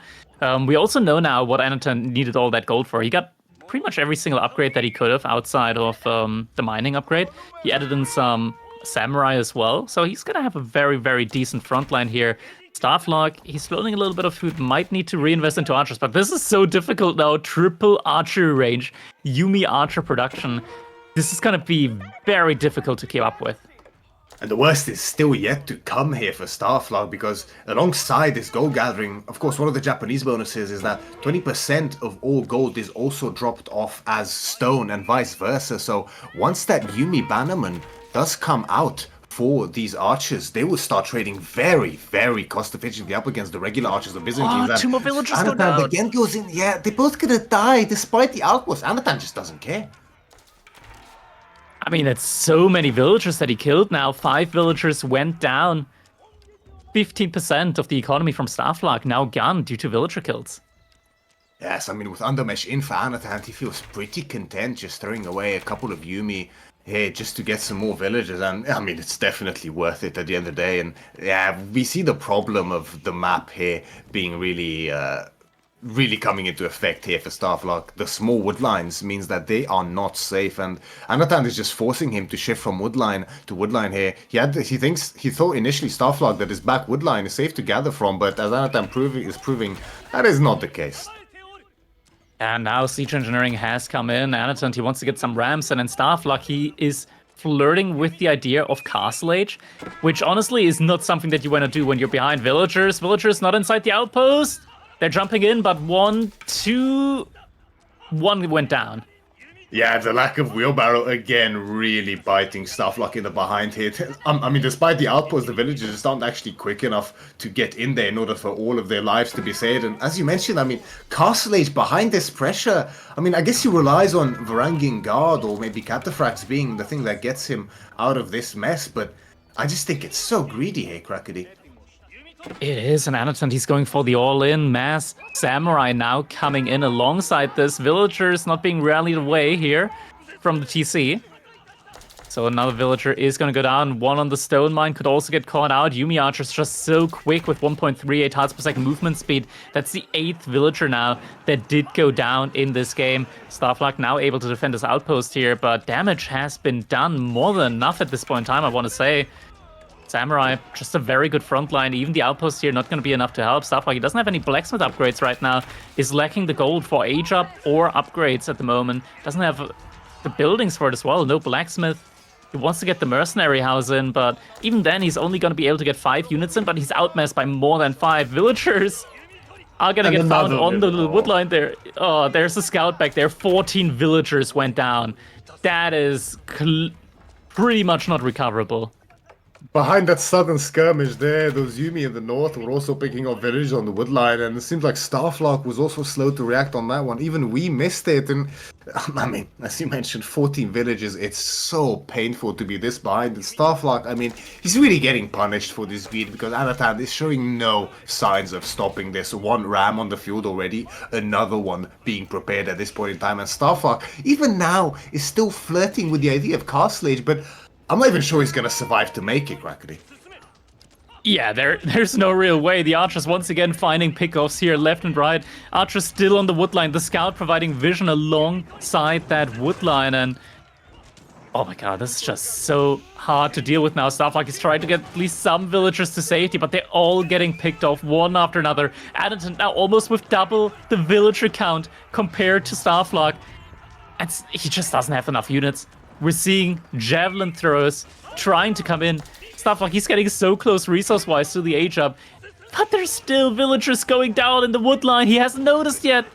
We also know now what Anotand needed all that gold for. He got pretty much every single upgrade that he could have outside of the mining upgrade. He added in some samurai as well, so he's gonna have a very, very decent front line here. Starflark, he's loading a little bit of food, might need to reinvest into archers, but this is so difficult now. Triple archery range, Yuumi archer production. This is gonna be very difficult to keep up with. And the worst is still yet to come here for Starflark, because alongside this gold gathering, of course, one of the Japanese bonuses is that 20% of all gold is also dropped off as stone and vice versa. So once that Yuumi Bannerman does come out for these archers, they will start trading very, very cost efficiently up against the regular archers of Byzantines. Oh, two more villagers go Anotand down. again goes in. Yeah, they're both gonna die despite the outpost. Anotand just doesn't care. I mean, it's so many villagers that he killed now. 5 villagers went down. 15% of the economy from Starflark now gone due to villager kills. Yes, I mean, with Undermesh in for Anotand, he feels pretty content just throwing away a couple of Yuumi here just to get some more villagers. And, I mean, it's definitely worth it at the end of the day. And, yeah, we see the problem of the map here being really coming into effect here for Starflark. The small woodlines means that they are not safe, and Anotand is just forcing him to shift from woodline to woodline here. He thought initially Starflark that his back woodline is safe to gather from, but as Anotand is proving, that is not the case. And now Siege Engineering has come in. Anotand, he wants to get some ramps, and in Starflark, he is flirting with the idea of Castle Age, which honestly is not something that you want to do when you're behind villagers. Villagers not inside the outpost. They're jumping in, but one went down. Yeah, the lack of wheelbarrow again really biting Starflark in the behind here. I mean, despite the outpost, the villagers just aren't actually quick enough to get in there in order for all of their lives to be saved. And as you mentioned, I mean, Castle Age behind this pressure, I mean, I guess he relies on Varangian Guard or maybe Cataphracts being the thing that gets him out of this mess, but I just think it's so greedy here, Crackedy. It is, and Anotand, he's going for the all-in mass samurai now coming in alongside this. Villagers not being rallied away here from the TC. So another villager is going to go down. One on the stone mine could also get caught out. Yuumi Archer's just so quick with 1.38 hearts per second movement speed. That's the 8th villager now that did go down in this game. Starflark now able to defend his outpost here, but damage has been done more than enough at this point in time, I want to say. Samurai, just a very good front line. Even the outpost here not going to be enough to help. Starflark, he doesn't have any blacksmith upgrades right now. Is lacking the gold for age up or upgrades at the moment. Doesn't have the buildings for it as well. No blacksmith. He wants to get the mercenary house in, but even then he's only going to be able to get 5 units in, but he's outmassed by more than 5 villagers. Are going to get found on the little woodline there. Oh, there's a scout back there. 14 villagers went down. That is pretty much not recoverable. Behind that sudden skirmish there, those Yuumi in the north were also picking up villages on the woodline, and it seems like Starflark was also slow to react on that one. Even we missed it, and I mean, as you mentioned, 14 villages, it's so painful to be this behind. And Starflark, I mean, he's really getting punished for this greed because Anotand is showing no signs of stopping this. One ram on the field already, another one being prepared at this point in time, and Starflark, even now, is still flirting with the idea of Castle Age, but I'm not even sure he's going to survive to make it, Crackedy. Yeah, there's no real way. The Archers once again finding pickoffs here left and right. Archers still on the woodline. The Scout providing vision alongside that woodline. And oh my god, this is just so hard to deal with now. Starflark is trying to get at least some villagers to safety, but they're all getting picked off one after another. Anotand now almost with double the villager count compared to Starflark. And he just doesn't have enough units. We're seeing javelin throwers trying to come in. Starflark, he's getting so close resource-wise to the age up. But there's still villagers going down in the woodline. He hasn't noticed yet.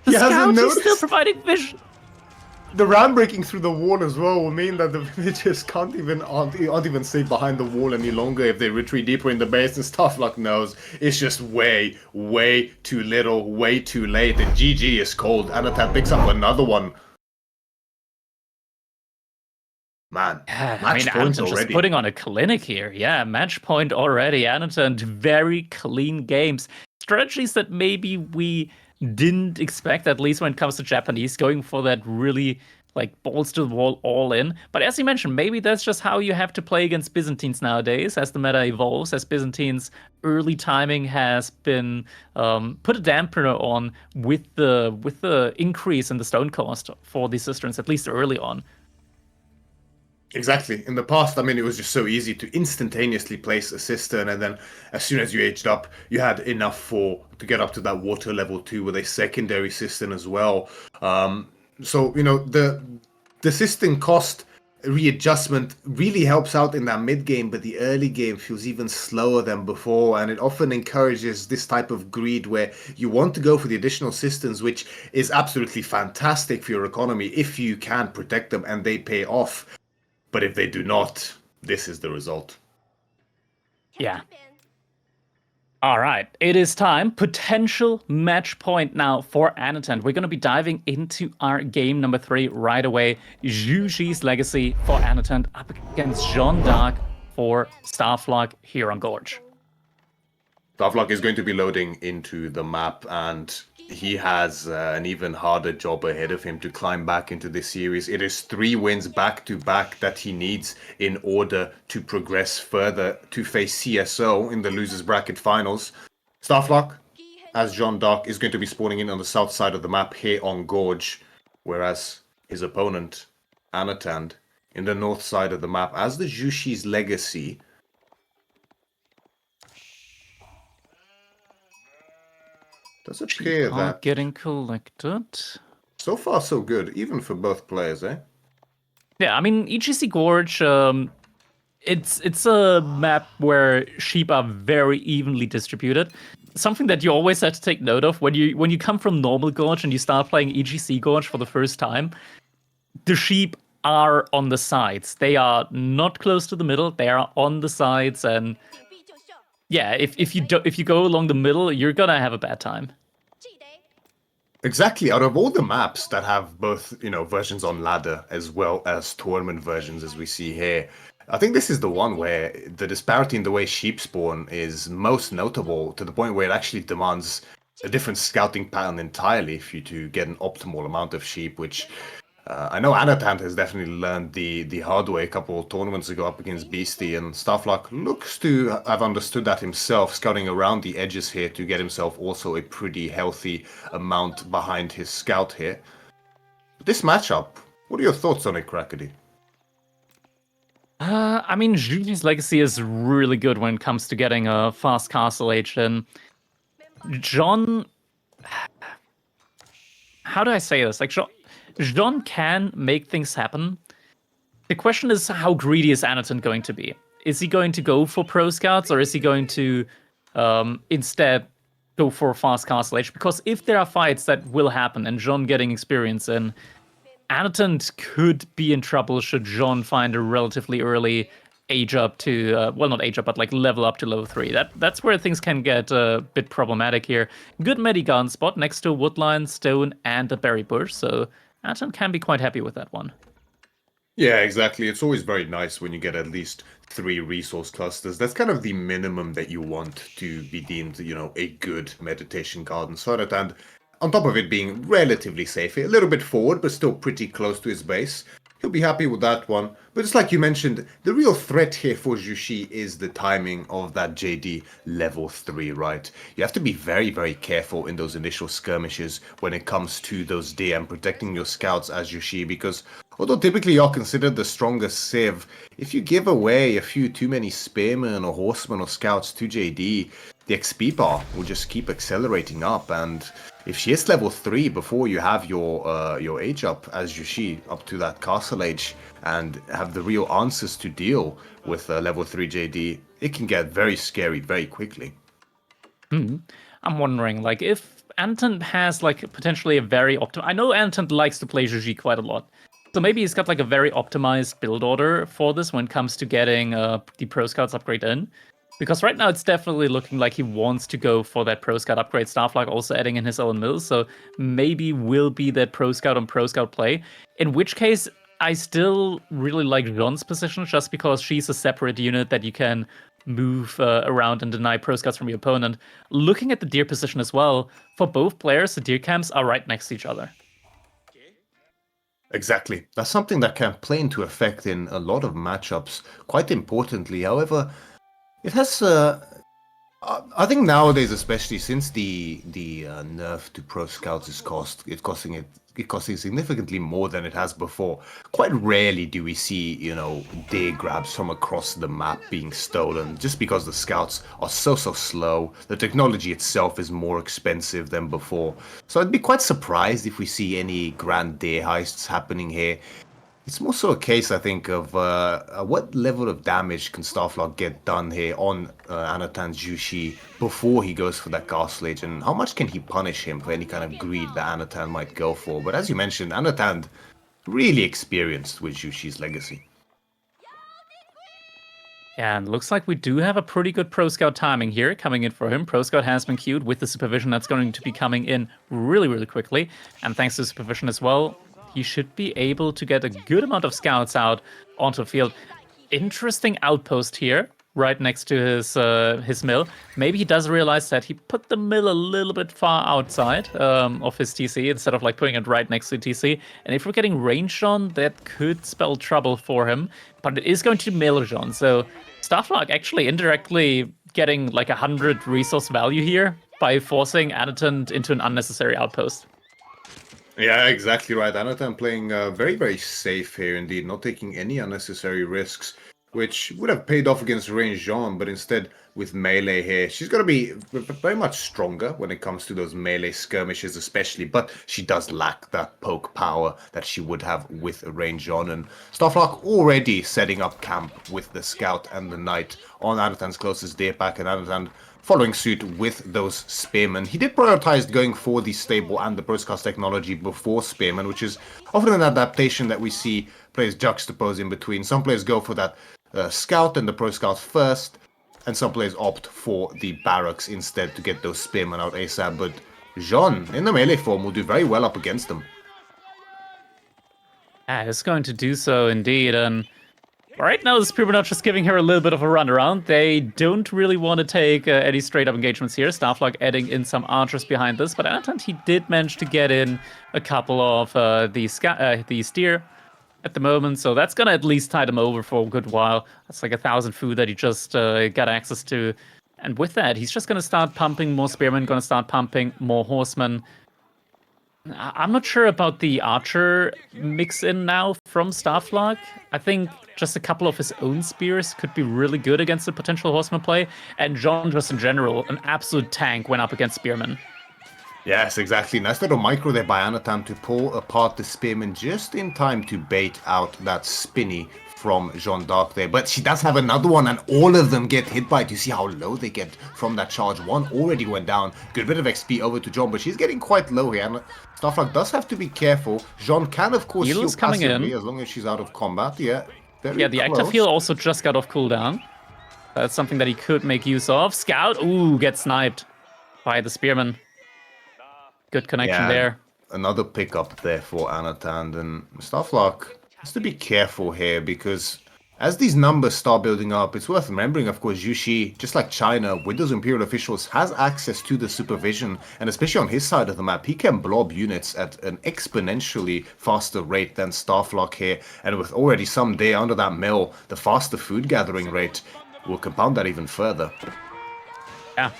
The Scout is still providing vision. The ram breaking through the wall as well will mean that the villagers aren't even safe behind the wall any longer if they retreat deeper in the base, and Starflark knows it's just way too little, way too late, and GG is cold. Anotand picks up another one. Man, yeah, I mean, Anotand just putting on a clinic here. Yeah, match point already. Anotand, very clean games. Strategies that maybe we didn't expect, at least when it comes to Japanese, going for that really, like, balls to the wall all in. But as you mentioned, maybe that's just how you have to play against Byzantines nowadays, as the meta evolves, as Byzantines' early timing has been put a dampener on with the increase in the stone cost for these cisterns, at least early on. Exactly. In the past, I mean, it was just so easy to instantaneously place a cistern, and then as soon as you aged up, you had enough for to get up to that water level 2 with a secondary cistern as well. So the cistern cost readjustment really helps out in that mid game, but the early game feels even slower than before, and it often encourages this type of greed where you want to go for the additional cisterns, which is absolutely fantastic for your economy if you can protect them and they pay off. But if they do not, this is the result. Yeah. All right, it is time. Potential match point now for Anotand. We're going to be diving into our game number 3 right away. Zhu Legacy for Anotand up against Jean d'Arc for Starflark here on Gorge. Starflark is going to be loading into the map, and he has an even harder job ahead of him to climb back into this series. It is 3 wins back to back that he needs in order to progress further to face CSO in the losers bracket finals. Starflark, as Jean d'Arc, is going to be spawning in on the south side of the map here on Gorge, whereas his opponent, Anotand, in the north side of the map as the Jushi's Legacy. Does appear that getting collected. so far so good, even for both players, eh? Yeah, I mean EGC Gorge. It's a map where sheep are very evenly distributed. Something that you always have to take note of when you come from normal Gorge and you start playing EGC Gorge for the first time. The sheep are on the sides. They are not close to the middle. They are on the sides, and yeah, if you go along the middle, you're gonna have a bad time. Exactly. Out of all the maps that have both, versions on ladder as well as tournament versions, as we see here, I think this is the one where the disparity in the way sheep spawn is most notable, to the point where it actually demands a different scouting pattern entirely for you to get an optimal amount of sheep, which I know Anotand has definitely learned the hard way a couple of tournaments ago up against Beastie, and Starflark looks to have understood that himself, scouting around the edges here to get himself also a pretty healthy amount behind his scout here. This matchup, what are your thoughts on it, Crackedy? I mean, Juji's Legacy is really good when it comes to getting a fast castle age. And John, how do I say this? Like, John can make things happen. The question is, how greedy is Anotand going to be? Is he going to go for pro scouts, or is he going to instead go for fast castle age? Because if there are fights that will happen and John getting experience in, Anotand could be in trouble should John find a relatively early age up to, well, not age up, but like level up to level 3. That's where things can get a bit problematic here. Good Medigun spot next to woodline, stone, and a berry bush, so Anotand can be quite happy with that one. Yeah, exactly. It's always very nice when you get at least 3 resource clusters. That's kind of the minimum that you want to be deemed, a good meditation garden site. And on top of it being relatively safe, a little bit forward, but still pretty close to his base, he'll be happy with that one. But just like you mentioned, the real threat here for Jushi is the timing of that JD level 3, right? You have to be very, very careful in those initial skirmishes when it comes to those DM protecting your scouts as Jushi, because although typically you're considered the strongest civ, if you give away a few too many spearmen or horsemen or scouts to JD, the XP bar will just keep accelerating up, and if she hits level 3 before you have your age up as Yushi up to that castle age and have the real answers to deal with level 3 JD, it can get very scary very quickly. I'm wondering, like, if Anton has like potentially a very I know Anton likes to play Juji quite a lot. So maybe he's got like a very optimized build order for this when it comes to getting the Pro Scouts upgrade in. Because right now it's definitely looking like he wants to go for that Pro Scout upgrade. Starflark also adding in his own mills, so maybe will be that Pro Scout on Pro Scout play. In which case, I still really like Jean's position just because she's a separate unit that you can move around and deny Pro Scouts from your opponent. Looking at the deer position as well, for both players, the deer camps are right next to each other. Exactly. That's something that can play into effect in a lot of matchups quite importantly. However, it has I think nowadays, especially since the nerf to pro scouts is costing significantly more than it has before. Quite rarely do we see, deer grabs from across the map being stolen, just because the scouts are so slow. The technology itself is more expensive than before. So I'd be quite surprised if we see any grand deer heists happening here. It's more so a case, I think, of what level of damage can Starflark get done here on Anotand's Jushi before he goes for that Ghastly Age, and how much can he punish him for any kind of greed that Anotand might go for. But as you mentioned, Anotand really experienced with Jushi's legacy. And looks like we do have a pretty good Pro Scout timing here coming in for him. Pro Scout has been queued with the supervision that's going to be coming in really quickly. And thanks to supervision as well, he should be able to get a good amount of scouts out onto the field. Interesting outpost here, right next to his mill. Maybe he does realize that he put the mill a little bit far outside of his TC instead of like putting it right next to TC. And if we're getting ranged on, that could spell trouble for him. But it is going to melee on, so Starflark actually indirectly getting like 100 resource value here by forcing Anotand into an unnecessary outpost. Yeah, exactly right. Anotand playing very safe here indeed, not taking any unnecessary risks, which would have paid off against Range Jean, but instead with melee here, she's going to be very much stronger when it comes to those melee skirmishes especially, but she does lack that poke power that she would have with Range Jean, and Starflark already setting up camp with the Scout and the Knight on Anotand's closest deer pack, and Anotand following suit with those Spearmen. He did prioritize going for the stable and the Proscast technology before Spearmen, which is often an adaptation that we see players juxtapose in between. Some players go for that Scout and the Proscast first, and some players opt for the Barracks instead to get those Spearmen out ASAP. But Jean, in the melee form, will do very well up against them. Yeah, it's going to do so indeed, and right now, the Spearmen are just giving her a little bit of a runaround. They don't really want to take any straight-up engagements here. Starflark adding in some archers behind this, but Anotand, he did manage to get in a couple of the steer at the moment, so that's gonna at least tide him over for a good while. That's like 1,000 food that he just got access to. And with that, he's just gonna start pumping more Spearmen, gonna start pumping more Horsemen. I'm not sure about the archer mix in now from Starflark. I think just a couple of his own spears could be really good against the potential horseman play. And John, just in general, an absolute tank when up against spearmen. Yes, exactly. Nice little micro there by Anotand to pull apart the Spearman just in time to bait out that spinny from Jeanne d'Arc there. But she does have another one, and all of them get hit by it. You see how low they get from that charge. One already went down. Good bit of XP over to Jeanne, but she's getting quite low here. And Starflark does have to be careful. Jeanne can, of course, heal coming passively in as long as she's out of combat. Yeah, the active heal also just got off cooldown. That's something that he could make use of. Scout, ooh, gets sniped by the spearman. Good connection there. Another pickup there for Anotand, and Starflark has to be careful here because as these numbers start building up, it's worth remembering, of course, Yushi, just like China, with those Imperial officials, has access to the supervision, and especially on his side of the map, he can blob units at an exponentially faster rate than Starflark here, and with already some day under that mill, the faster food gathering rate will compound that even further. Yeah.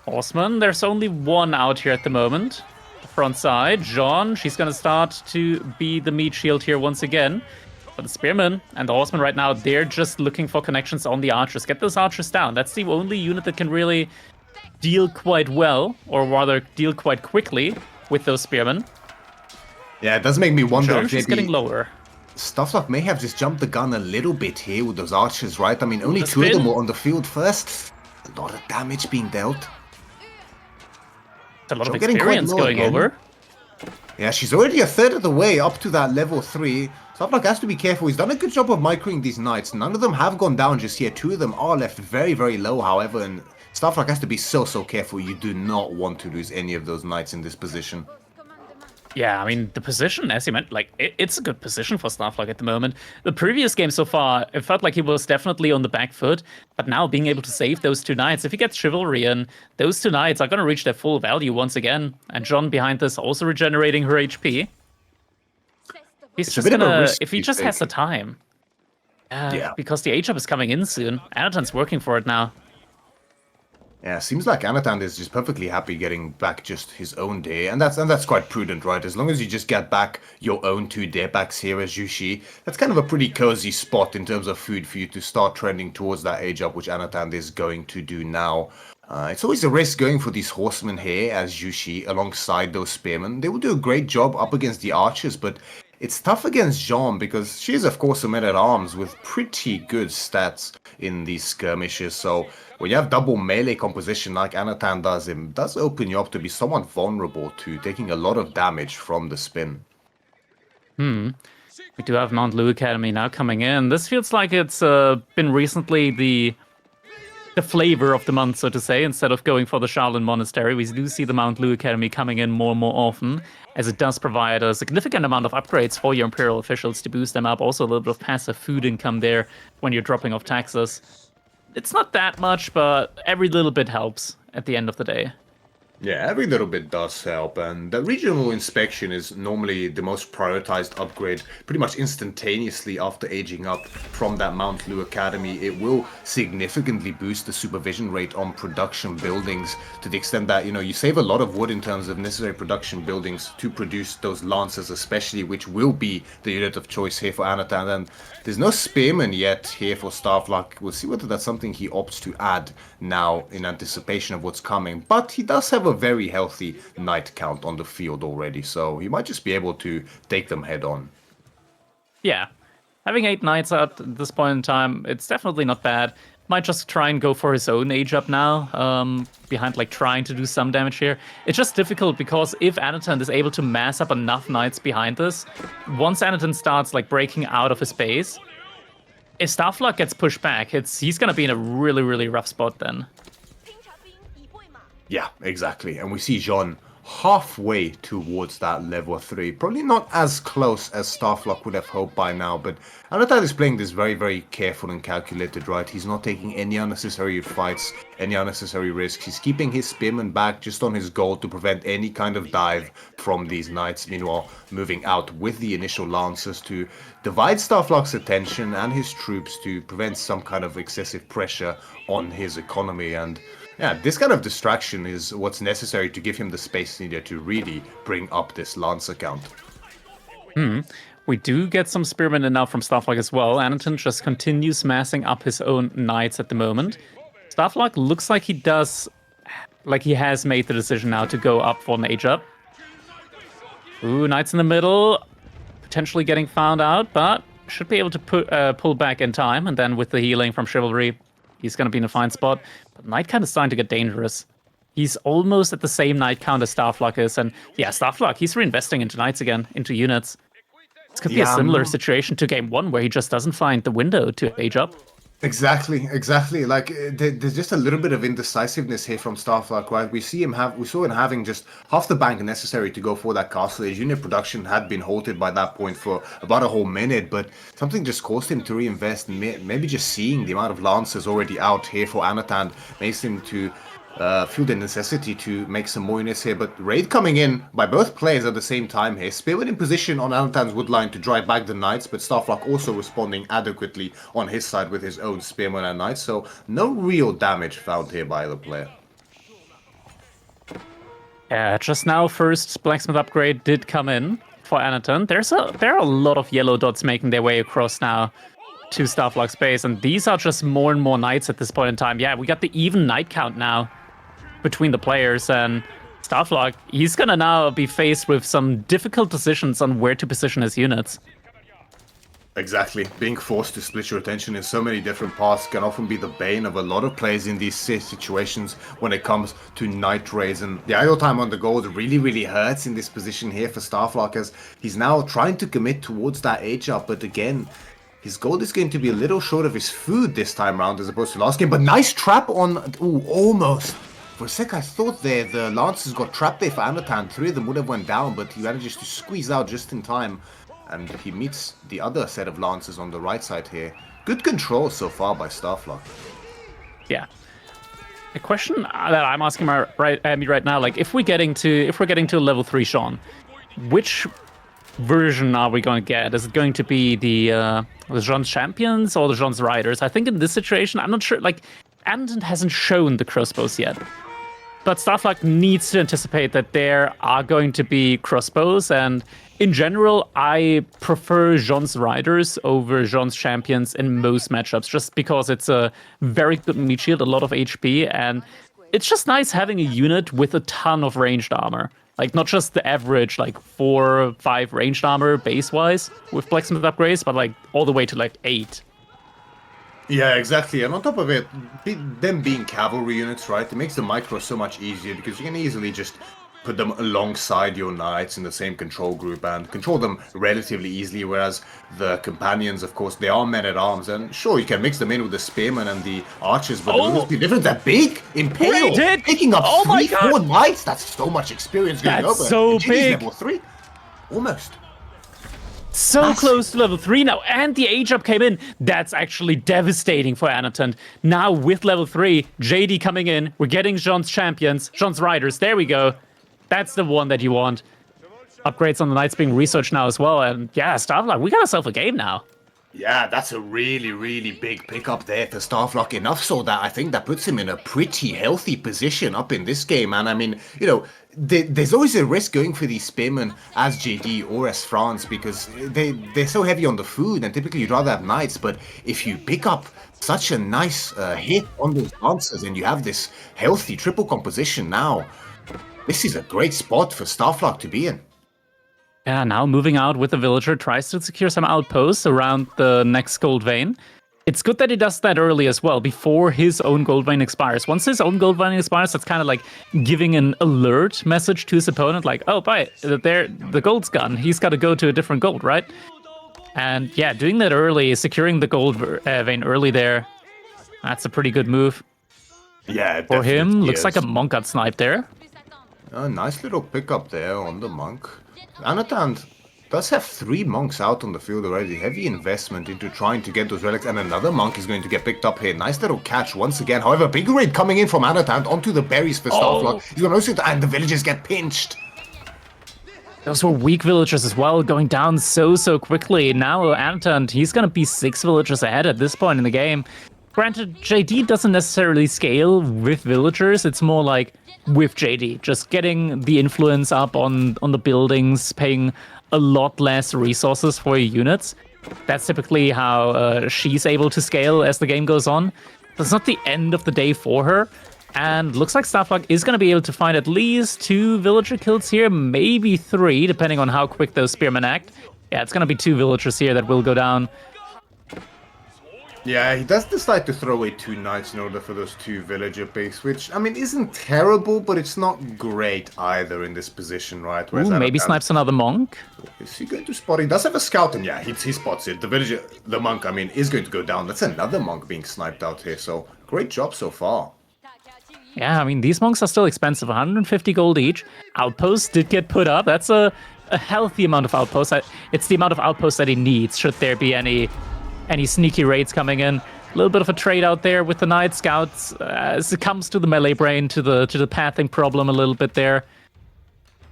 Horseman, there's only one out here at the moment. The front side, Jeanne, she's gonna start to be the meat shield here once again. But the Spearman and the Horseman right now, they're just looking for connections on the archers. Get those archers down. That's the only unit that can really deal quite well, or rather deal quite quickly with those Spearmen. Yeah, it does make me wonder if she's getting lower. Starflark may have just jumped the gun a little bit here with those archers, right? I mean, only two of them were on the field first. A lot of damage being dealt. A lot of experience going over. Yeah, she's already a third of the way up to that level 3. Starflark has to be careful. He's done a good job of microing these knights. None of them have gone down just yet. 2 of them are left very low, however, and Starflark has to be so careful. You do not want to lose any of those knights in this position. Yeah, I mean, the position, as you meant, like, it's a good position for Starflark at the moment. The previous game so far, it felt like he was definitely on the back foot, but now being able to save those 2 knights, if he gets Chivalry in, those 2 knights are going to reach their full value once again. And Jeanne behind this also regenerating her HP. He's just gonna, if he just has the time. Yeah, because the H-up is coming in soon. Anotand's working for it now. Yeah, seems like Anotand is just perfectly happy getting back just his own day, and that's quite prudent, right? As long as you just get back your own 2 daybacks here as Yushi, that's kind of a pretty cozy spot in terms of food for you to start trending towards that age up, which Anotand is going to do now. It's always a risk going for these horsemen here as Yushi alongside those spearmen. They will do a great job up against the archers, but it's tough against Jean because she is, of course, a man-at-arms with pretty good stats in these skirmishes. So when you have double melee composition like Anatan does, it does open you up to be somewhat vulnerable to taking a lot of damage from the spin. We do have Mount Lu Academy now coming in. This feels like it's been recently the flavor of the month, so to say. Instead of going for the Shaolin Monastery, we do see the Mount Lu Academy coming in more and more often, as it does provide a significant amount of upgrades for your Imperial officials to boost them up. Also, a little bit of passive food income there when you're dropping off taxes. It's not that much, but every little bit helps at the end of the day. Yeah, every little bit does help, and the regional inspection is normally the most prioritized upgrade pretty much instantaneously after aging up from that Mount Lu Academy. It will significantly boost the supervision rate on production buildings to the extent that, you save a lot of wood in terms of necessary production buildings to produce those lancers especially, which will be the unit of choice here for Anatan. And there's no spearman yet here for Starflark. We'll see whether that's something he opts to add now in anticipation of what's coming, but he does have a very healthy knight count on the field already, so he might just be able to take them head on. Yeah. Having 8 knights out at this point in time, it's definitely not bad. Might just try and go for his own age up now, behind like trying to do some damage here. It's just difficult because if Anotand is able to mass up enough knights behind this, once Anotand starts like breaking out of his base, if Starflark gets pushed back, he's gonna be in a really, really rough spot then. Yeah, exactly. And we see Jean halfway towards that level 3. Probably not as close as Starflark would have hoped by now, but Anotand is playing this very, very careful and calculated, right? He's not taking any unnecessary fights, any unnecessary risks. He's keeping his spearmen back just on his goal to prevent any kind of dive from these knights. Meanwhile, moving out with the initial lancers to divide Starflark's attention and his troops to prevent some kind of excessive pressure on his economy. And yeah, this kind of distraction is what's necessary to give him the space needed to really bring up this Lancer count. We do get some spearmen in now from Starflark as well. Anotand just continues massing up his own knights at the moment. Starflark looks like he has made the decision now to go up for an age up. Ooh, knights in the middle, potentially getting found out, but should be able to pull back in time. And then with the healing from Chivalry, he's going to be in a fine spot. But Knight count is starting to get dangerous. He's almost at the same Knight count as Starflark is. And yeah, Starflark, he's reinvesting into Knights again, into units. This could be a similar situation to Game 1, where he just doesn't find the window to age up. Exactly. Like there's just a little bit of indecisiveness here from Starflark, right? We saw him having just half the bank necessary to go for that castle age. Unit production had been halted by that point for about a whole minute, but something just caused him to reinvest. Maybe just seeing the amount of lancers already out here for Anotand makes him to feel the necessity to make some more units here, but raid coming in by both players at the same time here. Spearwood in position on Anotand's wood line to drive back the knights, but Starflark also responding adequately on his side with his own spearmen and knights, so no real damage found here by either player. Yeah, just now first blacksmith upgrade did come in for Anotand. There are a lot of yellow dots making their way across now to Starflark's base, and these are just more and more knights at this point in time. Yeah, we got the even knight count now between the players, and Starflark, he's gonna now be faced with some difficult decisions on where to position his units. Exactly. Being forced to split your attention in so many different paths can often be the bane of a lot of players in these situations when it comes to night raids. And the idle time on the gold really, really hurts in this position here for Starflark, as he's now trying to commit towards that age up, but again, his gold is going to be a little short of his food this time round as opposed to last game. But nice trap on... Ooh, almost. For a sec, I thought there the Lancers got trapped there for Anotand. 3 of them would have went down, but he manages to squeeze out just in time. And he meets the other set of Lancers on the right side here. Good control so far by Starflark. Yeah. A question that I'm asking me right now, like if we're getting to a level 3 Sean, which version are we going to get? Is it going to be the Jean's champions or the Jean's riders? I think in this situation, I'm not sure. Like, Anotand hasn't shown the crossbows yet. But Starflark needs to anticipate that there are going to be crossbows, and in general, I prefer Jean's Riders over Jean's Champions in most matchups, just because it's a very good meat shield, a lot of HP, and it's just nice having a unit with a ton of ranged armor. Like, not just the average, like, 4 or 5 ranged armor base-wise with Blacksmith upgrades, but, like, all the way to, like, 8. Yeah, exactly. And on top of it, them being cavalry units, right, it makes the micro so much easier because you can easily just put them alongside your knights in the same control group and control them relatively easily, whereas the companions, of course, they are men-at-arms, and sure, you can mix them in with the spearmen and the archers, but the difference that big Impale picking up 3-4 knights, that's so much experience going over. So big. Level 3. Almost. So close to level 3 now, and the age up came in. That's actually devastating for Anotand. Now with level 3, JD coming in, we're getting Jean's Champions, Jean's Riders, there we go. That's the one that you want. Upgrades on the Knights being researched now as well, and yeah, Starflark, we got ourselves a game now. Yeah, that's a really, really big pickup there for Starflark, enough so that I think that puts him in a pretty healthy position up in this game. And I mean, you know, there's always a risk going for these spearmen as JD or as France because they're so heavy on the food, and typically you'd rather have knights. But if you pick up such a nice hit on those lancers and you have this healthy triple composition now, this is a great spot for Starflark to be in. Yeah, now moving out with the villager, tries to secure some outposts around the next gold vein. It's good that he does that early as well, before his own gold vein expires. Once his own gold vein expires, that's kind of like giving an alert message to his opponent, like, oh, the gold's gone. He's got to go to a different gold, right? And yeah, doing that early, securing the gold vein early there, that's a pretty good move. Yeah, for him, looks like a monk got sniped there. A nice little pickup there on the monk. Anotand does have 3 monks out on the field already. Heavy investment into trying to get those relics, and another monk is going to get picked up here. Nice little catch once again. However, big raid coming in from Anotand onto the berries for Starflark. He's going to and the villagers get pinched. Those were weak villagers as well, going down so quickly. Now Anotand, he's going to be 6 villagers ahead at this point in the game. Granted, JD doesn't necessarily scale with villagers. It's more like with JD, just getting the influence up on the buildings, paying a lot less resources for your units. That's typically how she's able to scale as the game goes on. That's not the end of the day for her. And looks like Starflark is going to be able to find at least 2 villager kills here, maybe 3, depending on how quick those spearmen act. Yeah, it's going to be 2 villagers here that will go down. Yeah, he does decide to throw away 2 knights in order for those 2 villager picks, which, I mean, isn't terrible, but it's not great either in this position, right? Ooh, maybe snipes another monk. Is he going to spot? He does have a scout, and yeah, he spots it. The monk, I mean, is going to go down. That's another monk being sniped out here, so great job so far. Yeah, I mean, these monks are still expensive, 150 gold each. Outposts did get put up. That's a healthy amount of outposts. It's the amount of outposts that he needs, should there be any sneaky raids coming in. A little bit of a trade out there with the Night Scouts as it comes to the melee brain, to the pathing problem a little bit there.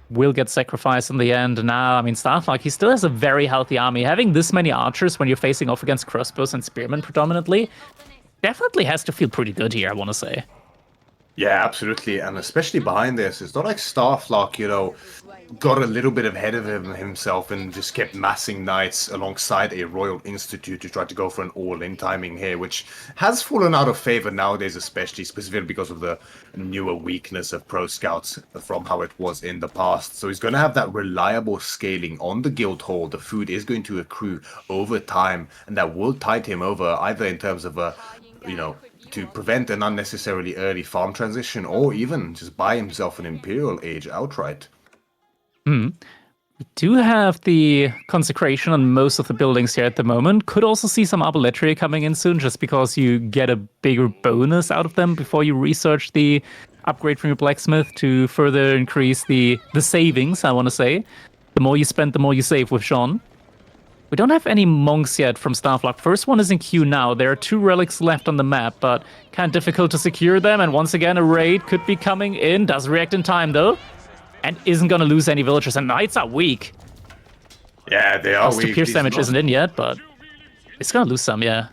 Will get sacrificed in the end. Now, I mean, Starflark, he still has a very healthy army. Having this many archers when you're facing off against crossbows and spearmen predominantly definitely has to feel pretty good here, I want to say. Yeah, absolutely, and especially behind this, it's not like Starflark, you know, got a little bit ahead of himself and just kept massing knights alongside a Royal Institute to try to go for an all-in timing here, which has fallen out of favor nowadays, especially specifically because of the newer weakness of Pro Scouts from how it was in the past. So he's going to have that reliable scaling on the guild hall. The food is going to accrue over time, and that will tide him over either in terms of to prevent an unnecessarily early farm transition, or even just buy himself an Imperial Age outright. We do have the consecration on most of the buildings here at the moment. Could also see some arbaletier coming in soon, just because you get a bigger bonus out of them before you research the upgrade from your blacksmith to further increase the savings, I want to say. The more you spend, the more you save with Jean. We don't have any monks yet from Starflark. First one is in queue now. There are 2 relics left on the map, but kind of difficult to secure them. And once again, a raid could be coming in. Does react in time, though. And isn't going to lose any villagers. And knights are weak. Yeah, they are weak. The pierce damage isn't in yet, but it's going to lose some, yeah.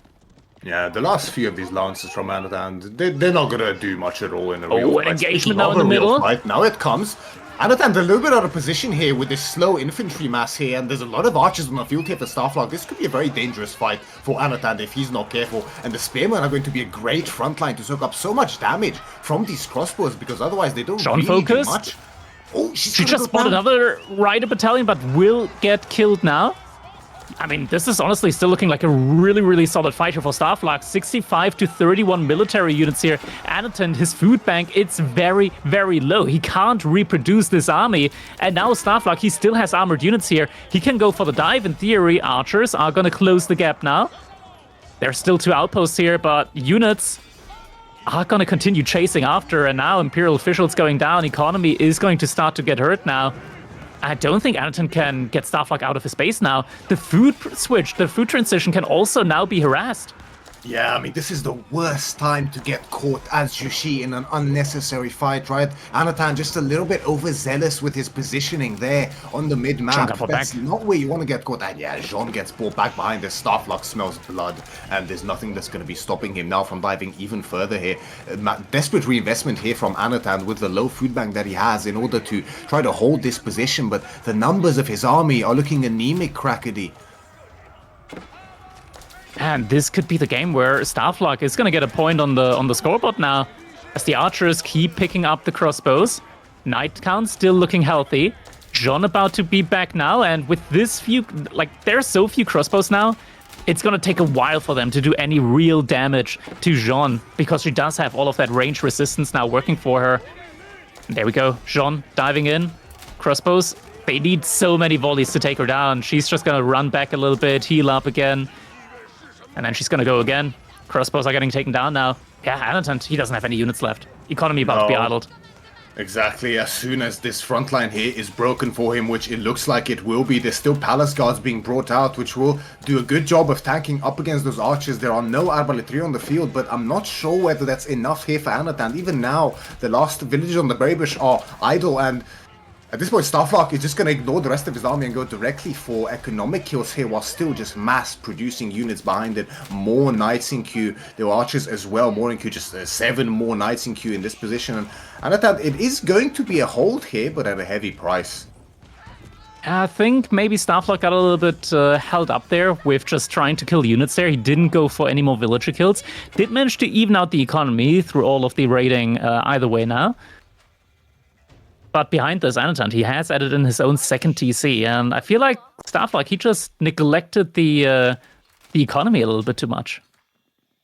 Yeah, the last few of these lances from Anotand, they're not gonna do much at all in a real Oh, an fight. engagement Speaking now of in the a real middle. fight, now it comes. Anotand a little bit out of position here with this slow infantry mass here, and there's a lot of archers on the field here for Starflark. This could be a very dangerous fight for Anotand if he's not careful, and the Spearmen are going to be a great front line to soak up so much damage from these crossbows, because otherwise they don't John really do focused. much. Oh, She just spotted another rider battalion, but will get killed now. I mean, this is honestly still looking like a really, really solid fight here for Starflark. 65 to 31 military units here. Anotand, his food bank, it's very, very low. He can't reproduce this army. And now Starflark, he still has armored units here. He can go for the dive in theory. Archers are going to close the gap now. There's still 2 outposts here, but units are going to continue chasing after. And now Imperial officials going down. Economy is going to start to get hurt now. I don't think Anotand can get Starflark out of his base now. The food switch, the food transition can also now be harassed. Yeah, I mean, this is the worst time to get caught as Jushi in an unnecessary fight, right? Anotand just a little bit overzealous with his positioning there on the mid-map. That's not where you want to get caught. And yeah, Jean gets brought back behind. The Starflark smells blood, and there's nothing that's going to be stopping him now from diving even further here. Desperate reinvestment here from Anotand with the low food bank that he has in order to try to hold this position, but the numbers of his army are looking anemic, Crackedy. And this could be the game where Starflark is going to get a point on the scoreboard now, as the archers keep picking up the crossbows. Knight count still looking healthy. John about to be back now, and with this few, like, there are so few crossbows now, it's going to take a while for them to do any real damage to Jean, because she does have all of that range resistance now working for her. There we go, Jean diving in. Crossbows, they need so many volleys to take her down. She's just going to run back a little bit, heal up again. And then she's going to go again. Crossbows are getting taken down now. Yeah, Anotand, he doesn't have any units left. Economy about to be idled. Exactly, as soon as this front line here is broken for him, which it looks like it will be, there's still Palace Guards being brought out, which will do a good job of tanking up against those archers. There are no Arbaletry on the field, but I'm not sure whether that's enough here for Anotand. Even now, the last villages on the Bravish are idle, and at this point, Starflark is just going to ignore the rest of his army and go directly for economic kills here, while still just mass-producing units behind it. More Knights in queue. There were archers as well, more in queue, just 7 more Knights in queue in this position. And Anotand, it is going to be a hold here, but at a heavy price. I think maybe Starflark got a little bit held up there with just trying to kill units there. He didn't go for any more villager kills. Did manage to even out the economy through all of the raiding either way now. But behind this, Anotand, he has added in his own second TC, and I feel like Starflark, he just neglected the economy a little bit too much.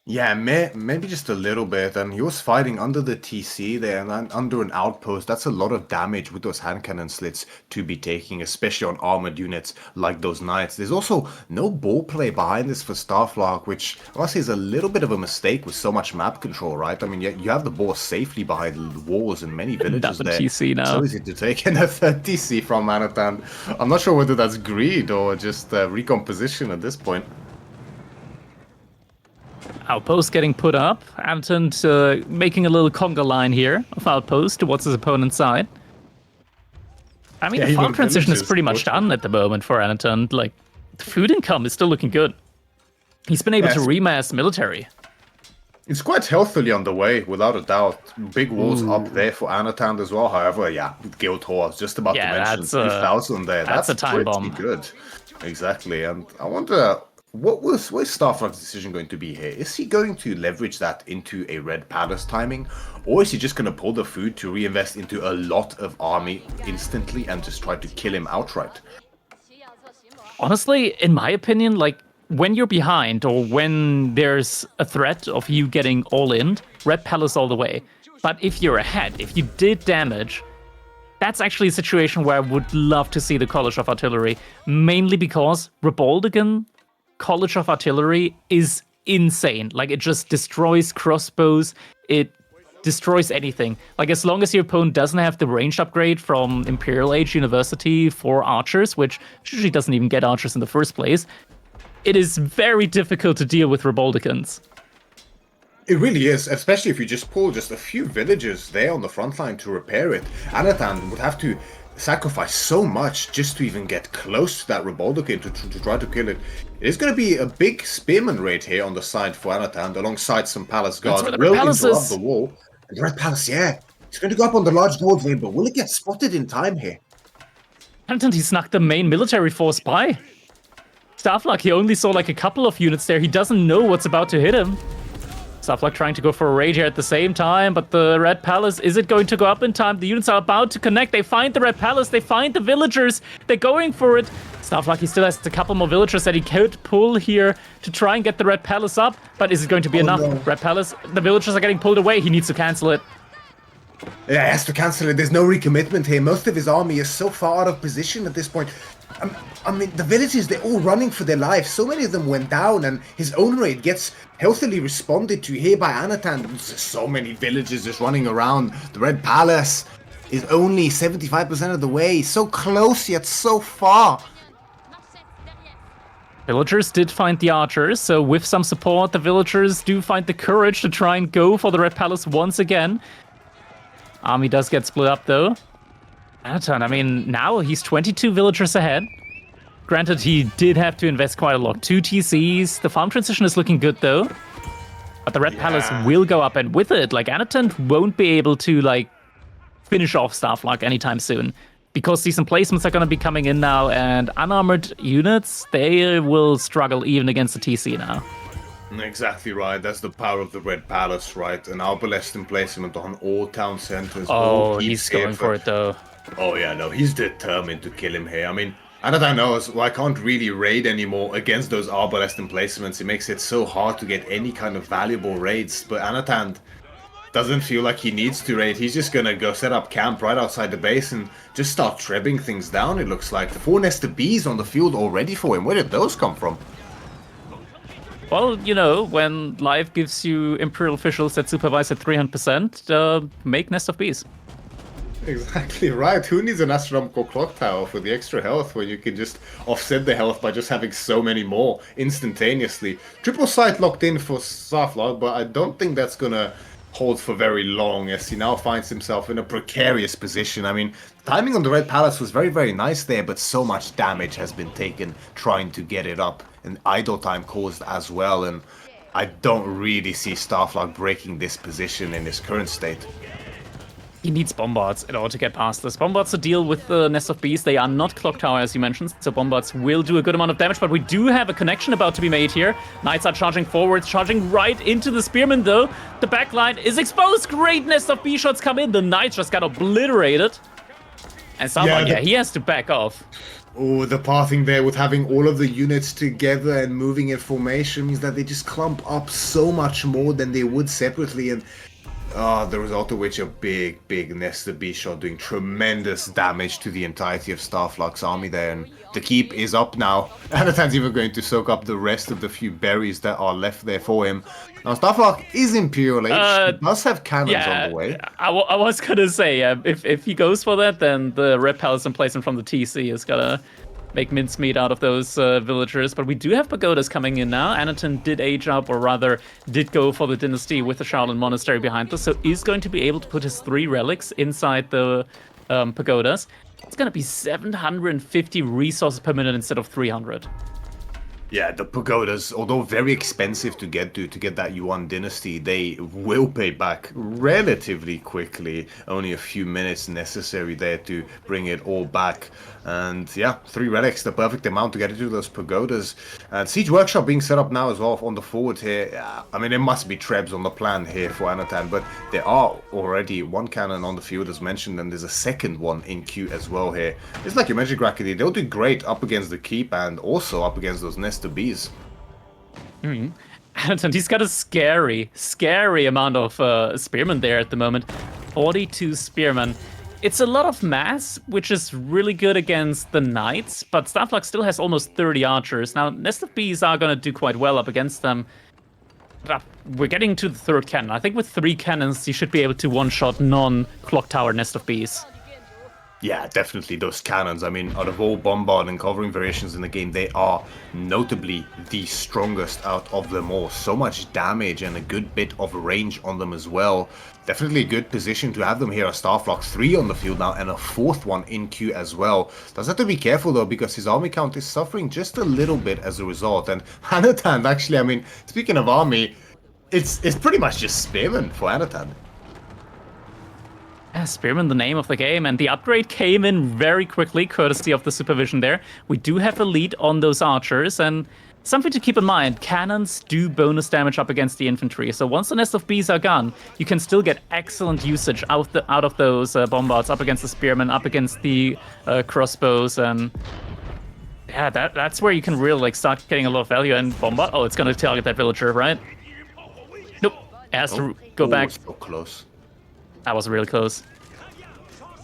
Yeah, maybe just a little bit, and he was fighting under the TC there and under an outpost. That's a lot of damage with those hand cannon slits to be taking, especially on armored units like those knights. There's also no ball play behind this for Starflark, which honestly is a little bit of a mistake with so much map control, right? I mean, you have the ball safely behind the walls in many villages there. TC now. So easy to take in a third TC from Anotand. I'm not sure whether that's greed or just recomposition at this point. Outpost getting put up. Anotand making a little conga line here of outpost towards his opponent's side. I mean, the farm transition is pretty much done at the moment for Anotand. Like, the food income is still looking good. He's been able to remass military. It's quite healthily on the way, without a doubt. Big walls up there for Anotand as well. However, yeah, Guild Hall, I was just about to mention 2,000 there. That's a time bomb. Good. Exactly. And I wonder, what is Starflark's decision going to be here? Is he going to leverage that into a Red Palace timing? Or is he just going to pull the food to reinvest into a lot of army instantly and just try to kill him outright? Honestly, in my opinion, like, when you're behind or when there's a threat of you getting all in, Red Palace all the way. But if you're ahead, if you did damage, that's actually a situation where I would love to see the College of Artillery, mainly because Reboldigan College of Artillery is insane. Like, it just destroys crossbows, it destroys anything. Like, as long as your opponent doesn't have the range upgrade from Imperial Age University for archers, which usually doesn't even get archers in the first place, it is very difficult to deal with Reboldigans. It really is, especially if you just pull just a few villagers there on the front line to repair it. Anotand would have to sacrifice so much just to even get close to that Reboldo to try to kill it. It is going to be a big Spearman raid here on the side for Anotand, alongside some Palace That's guards. where the Red Will Palace interrupt is. the wall. And the Red Palace, yeah, it's going to go up on the large gold vein, but will it get spotted in time here? Anotand, he snuck the main military force by. Starflark, he only saw like a couple of units there. He doesn't know what's about to hit him. Starflark trying to go for a raid here at the same time, but the Red Palace, is it going to go up in time? The units are about to connect. They find the Red Palace. They find the villagers. They're going for it. Starflark, he still has a couple more villagers that he could pull here to try and get the Red Palace up. But is it going to be enough? No. Red Palace, the villagers are getting pulled away. He needs to cancel it. Yeah, he has to cancel it. There's no recommitment here. Most of his army is so far out of position at this point. I mean, the villages, they're all running for their lives. So many of them went down, and his own raid gets healthily responded to here by Anotand. There's so many villages just running around. The Red Palace is only 75% of the way. So close, yet so far. Villagers did find the archers, so with some support, the villagers do find the courage to try and go for the Red Palace once again. Army does get split up, though. Anotand, I mean, now he's 22 villagers ahead. Granted, he did have to invest quite a lot. 2 TCs. The farm transition is looking good, though. But the Red Palace will go up, and with it, like, Anotand won't be able to, like, finish off Starflark anytime soon. Because decent placements are going to be coming in now, and unarmored units, they will struggle even against the TC now. Exactly right. That's the power of the Red Palace, right? An arbalest emplacement on all town centers. Oh, he's going for it, though. Oh yeah, no, he's determined to kill him here. I mean, Anotand knows, well, I can't really raid anymore against those arbalest emplacements. It makes it so hard to get any kind of valuable raids. But Anotand doesn't feel like he needs to raid. He's just gonna go set up camp right outside the base and just start trebbing things down, it looks like. 4 nested bees on the field already for him. Where did those come from? Well, you know, when life gives you Imperial officials that supervise at 300%, make Nest of Bees. Exactly right. Who needs an astronomical clock tower for the extra health when you can just offset the health by just having so many more instantaneously? Triple sight locked in for Starflark, but I don't think that's gonna hold for very long as he now finds himself in a precarious position. I mean, timing on the Red Palace was very, very nice there, but so much damage has been taken trying to get it up, and idle time caused as well, and I don't really see Starflark breaking this position in his current state. He needs bombards in order to get past this. Bombards to deal with the Nest of Bees. They are not clock tower, as you mentioned, so bombards will do a good amount of damage, but we do have a connection about to be made here. Knights are charging forwards, charging right into the Spearmen, though. The backline is exposed. Great Nest of Bee shots come in. The Knights just got obliterated. And someone, yeah, he has to back off. Oh, the pathing there with having all of the units together and moving in formation means that they just clump up so much more than they would separately, and the result of which a big nested bee shot doing tremendous damage to the entirety of Starflark's army there, and the keep is up now. Anotand's even going to soak up the rest of the few berries that are left there for him. Now, Starflark is Imperial Age. He must have cannons on the way. I was gonna say, if he goes for that, then the Red Palace emplacement from the TC is gonna make mincemeat out of those villagers. But we do have pagodas coming in now. Anotand did age up, or rather, did go for the dynasty with the Shaolin Monastery behind us, so is going to be able to put his 3 relics inside the pagodas. It's gonna be 750 resources per minute instead of 300. Yeah, the pagodas, although very expensive to get that Yuan dynasty, they will pay back relatively quickly. Only a few minutes necessary there to bring it all back. And yeah, 3 relics, the perfect amount to get into those pagodas. And Siege Workshop being set up now as well on the forward here. I mean, there must be trebs on the plan here for Anotand, but there are already 1 cannon on the field as mentioned, and there's a second one in queue as well here. It's like you mentioned, Crackedy, they'll do great up against the keep and also up against those nested bees. Anotand, he's got a scary amount of spearmen there at the moment. 42 spearmen. It's a lot of mass, which is really good against the knights, but Starflark still has almost 30 archers. Now, Nest of Bees are going to do quite well up against them. But we're getting to the 3rd cannon. I think with 3 cannons, you should be able to one-shot non-clock tower Nest of Bees. Yeah, definitely those cannons. I mean, out of all bombard and covering variations in the game, they are notably the strongest out of them all. So much damage and a good bit of range on them as well. Definitely a good position to have them here. A Starflark 3 on the field now and a 4th one in queue as well. Does have to be careful though, because his army count is suffering just a little bit as a result. And Anotand, actually, I mean, speaking of army, it's pretty much just spearmen for Anotand. Yeah, Spearman, the name of the game, and the upgrade came in very quickly, courtesy of the supervision there. We do have a lead on those archers, and something to keep in mind, cannons do bonus damage up against the infantry, so once the nest of bees are gone, you can still get excellent usage out of those bombards up against the spearmen, up against the crossbows, and yeah, that's where you can really like start getting a lot of value. And bombard, oh, it's gonna target that villager, right? Nope, it has to go back. So close. That was really close.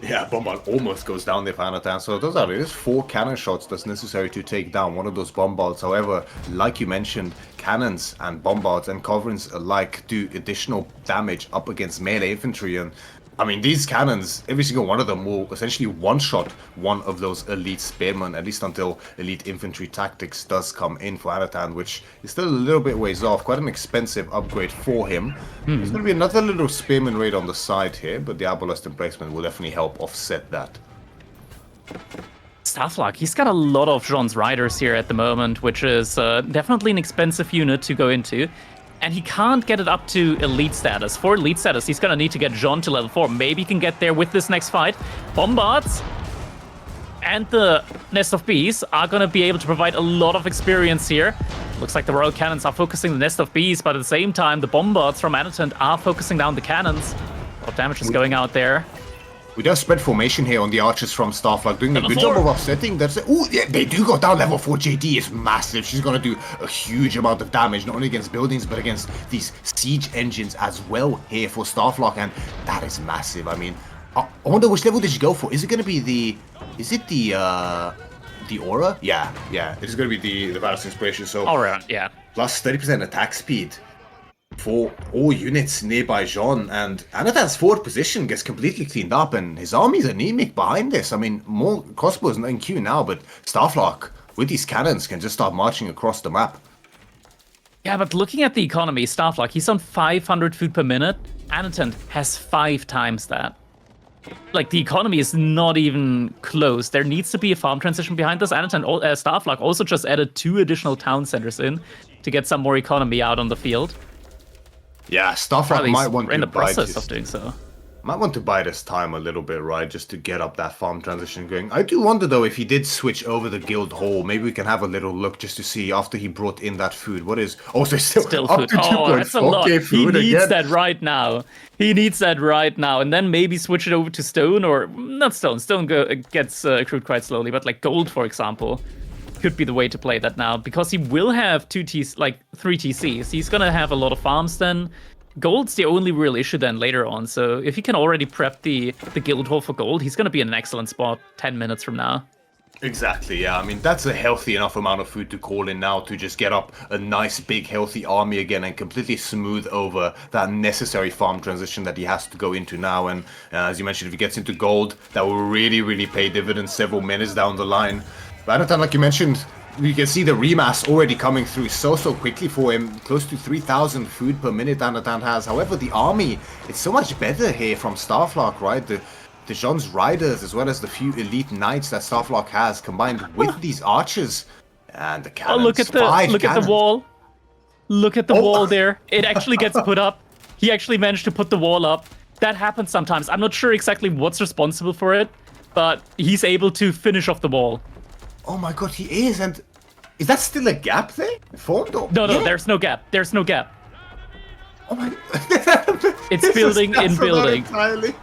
Yeah, Bombard almost goes down there for Anotand. So those are just 4 cannon shots that's necessary to take down one of those bombards. However, like you mentioned, cannons and bombards and culverins alike do additional damage up against melee infantry. And I mean, these cannons, every single one of them will essentially one-shot one of those elite spearmen, at least until elite infantry tactics does come in for Anotand, which is still a little bit ways off. Quite an expensive upgrade for him. There's going to be another little spearman raid on the side here, but the Arbalest emplacement will definitely help offset that. Starflark, he's got a lot of Jean's riders here at the moment, which is definitely an expensive unit to go into. And he can't get it up to elite status. For elite status, he's gonna need to get Jean to level 4. Maybe he can get there with this next fight. Bombards and the Nest of Bees are gonna be able to provide a lot of experience here. Looks like the Royal Cannons are focusing the Nest of Bees, but at the same time, the Bombards from Anotand are focusing down the cannons. A lot of damage is going out there. We do spread formation here on the archers from Starflark, doing a good job of offsetting. That's oh yeah, they do go down. Level 4 JD is massive. She's gonna do a huge amount of damage, not only against buildings but against these siege engines as well here for Starflark, and that is massive. I mean, I wonder which level did you go for? Is it gonna be the? Is it the aura? Yeah, it's gonna be the Battle Inspiration. So Aura, yeah. Plus 30% attack speed for all units nearby Jean, and Anotand's forward position gets completely cleaned up, and his army's anemic behind this. I mean, more crossbows in queue now, but Starflark with these cannons can just start marching across the map. Yeah, but looking at the economy, Starflark, he's on 500 food per minute. Anotand has 5 times that. Like, the economy is not even close. There needs to be a farm transition behind this. Anotand, Starflark also just added 2 additional town centers in to get some more economy out on the field. Yeah, Starflark might want to in the process of doing so. Might want to buy this time a little bit, right, just to get up that farm transition going. I do wonder, though, if he did switch over the guild hall, maybe we can have a little look just to see after he brought in that food. What is... Oh, so still up food. to 2.4K that's a lot. food He needs again. that right now. He needs that right now. And then maybe switch it over to stone, or... Not stone. Stone gets accrued quite slowly, but like gold, for example, could be the way to play that now, because he will have 3 TCs. He's gonna have a lot of farms then. Gold's the only real issue then later on, so if he can already prep the guild hall for gold, he's going to be in an excellent spot 10 minutes from now. Exactly, yeah. I mean, that's a healthy enough amount of food to call in now to just get up a nice, big, healthy army again and completely smooth over that necessary farm transition that he has to go into now. And as you mentioned, if he gets into gold, that will really, really pay dividends several minutes down the line. But Anotand, like you mentioned, you can see the remass already coming through so quickly for him. Close to 3,000 food per minute Anotand has. However, the army, it's so much better here from Starflark, right? The Jean's riders, as well as the few elite knights that Starflark has, combined with these archers. And the cannons. Oh, look at the wall. Look at the wall there. It actually gets put up. He actually managed to put the wall up. That happens sometimes. I'm not sure exactly what's responsible for it, but he's able to finish off the wall. Oh my god, he is, and is that still a gap there? Formed or? No, there's no gap. There's no gap. Oh my... It's building in building. Entirely.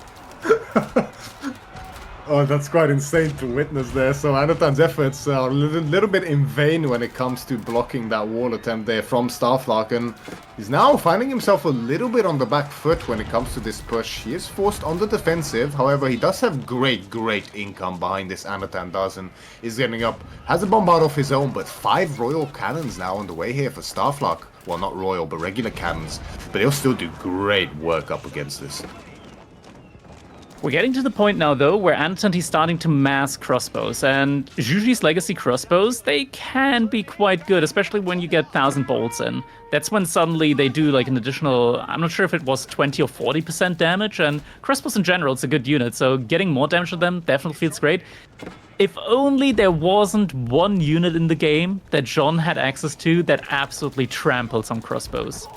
Oh, that's quite insane to witness there. So Anotand's efforts are a little bit in vain when it comes to blocking that wall attempt there from Starflark, and he's now finding himself a little bit on the back foot when it comes to this push. He is forced on the defensive, however, he does have great income behind this. Anotand does, and is getting up, has a bombard of his own, but 5 royal cannons now on the way here for Starflark. Well, not royal, but regular cannons, but he'll still do great work up against this. We're getting to the point now, though, where Anotand is starting to mass crossbows, and Juji's legacy crossbows, they can be quite good, especially when you get 1,000 bolts in. That's when suddenly they do like an additional, I'm not sure if it was 20 or 40% damage, and crossbows in general, it's a good unit, so getting more damage to them definitely feels great. If only there wasn't one unit in the game that John had access to that absolutely trampled some crossbows.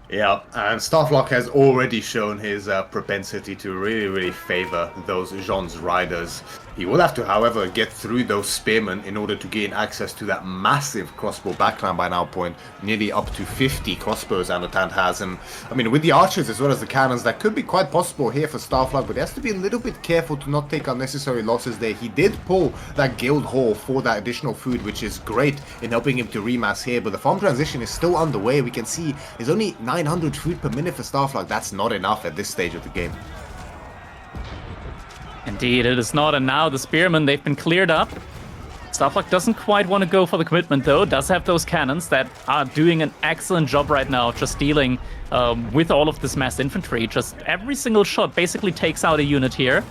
Yeah, and Starflark has already shown his propensity to really favor those Jean's riders. He will have to, however, get through those spearmen in order to gain access to that massive crossbow backline by now point. Nearly up to 50 crossbows Anotand has. And, I mean, with the archers as well as the cannons, that could be quite possible here for Starflark, but he has to be a little bit careful to not take unnecessary losses there. He did pull that guild hall for that additional food, which is great in helping him to remass here, but the farm transition is still underway. We can see there's only 900 food per minute for Starflark. That's not enough at this stage of the game. Indeed, it is not, and now the spearmen, they've been cleared up. Starflark doesn't quite want to go for the commitment, though. Does have those cannons that are doing an excellent job right now, just dealing with all of this massed infantry. Just every single shot basically takes out a unit here.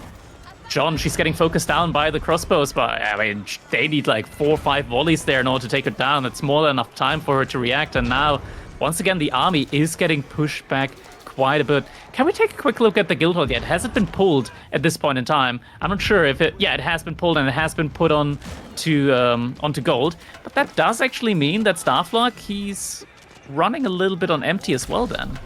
John, she's getting focused down by the crossbows, but I mean, they need like 4 or 5 volleys there in order to take her down. It's more than enough time for her to react, and now, once again, the army is getting pushed back quite a bit. Can we take a quick look at the guild hall yet? Has it been pulled at this point in time? I'm not sure if it... Yeah, it has been pulled and it has been put on to onto gold. But that does actually mean that Starflark, he's running a little bit on empty as well then.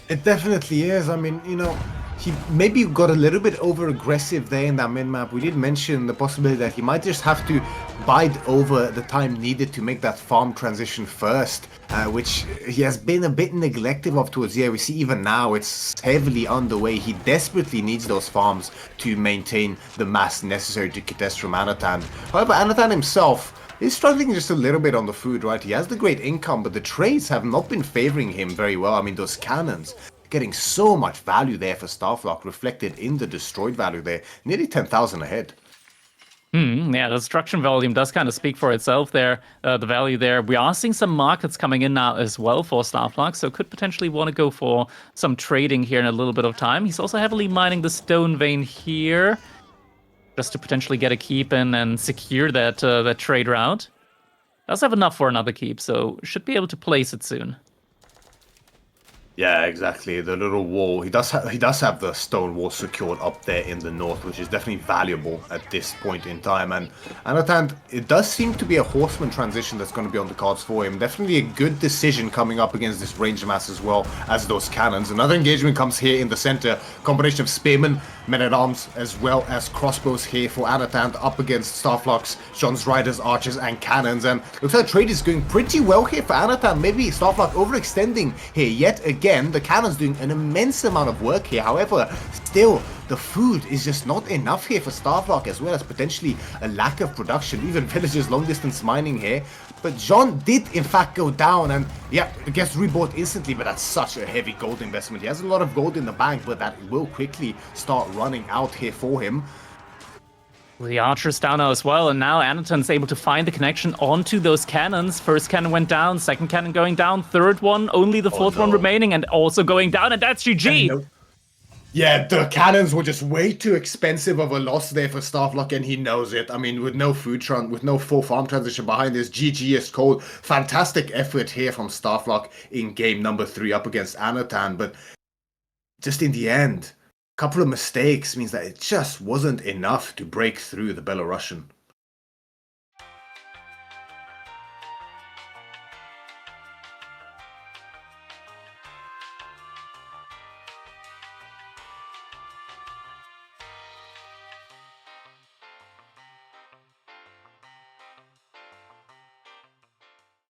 It definitely is. I mean, you know, he maybe got a little bit over-aggressive there in that min-map. We did mention the possibility that he might just have to bide over the time needed to make that farm transition first, which he has been a bit neglective of towards the end. We see even now it's heavily underway. He desperately needs those farms to maintain the mass necessary to contest from Anotand. However, Anotand himself is struggling just a little bit on the food, right? He has the great income, but the trades have not been favoring him very well. I mean, those cannons, getting so much value there for Starflark, reflected in the destroyed value there. Nearly 10,000 ahead. Yeah, the destruction volume does kind of speak for itself there, the value there. We are seeing some markets coming in now as well for Starflark, so could potentially want to go for some trading here in a little bit of time. He's also heavily mining the stone vein here, just to potentially get a keep in and secure that that trade route. Does have enough for another keep, so should be able to place it soon. Yeah, exactly. The little wall. He does have the stone wall secured up there in the north, which is definitely valuable at this point in time. And Anotand, it does seem to be a horseman transition that's going to be on the cards for him. Definitely a good decision coming up against this range mass as well as those cannons. Another engagement comes here in the center. Combination of spearmen, men-at-arms, as well as crossbows here for Anotand up against Starflark's, John's riders, archers, and cannons. And looks like the trade is going pretty well here for Anotand. Maybe Starflark overextending here yet again. The cannon's doing an immense amount of work here. However, still, the food is just not enough here for Starflark, as well as potentially a lack of production. Even villagers long distance mining here. But John did in fact go down, and yeah, it gets rebought instantly, but that's such a heavy gold investment. He has a lot of gold in the bank, but that will quickly start running out here for him. The archer's down now as well, and now Anotand's able to find the connection onto those cannons. First cannon went down, second cannon going down, third one, only the fourth one remaining, and also going down, and that's GG! Yeah, the cannons were just way too expensive of a loss there for Starflark, and he knows it. I mean, with no with no full farm transition behind this, GG is cold. Fantastic effort here from Starflark in game number 3 up against Anotand, but just in the end, couple of mistakes means that it just wasn't enough to break through the Belarusian.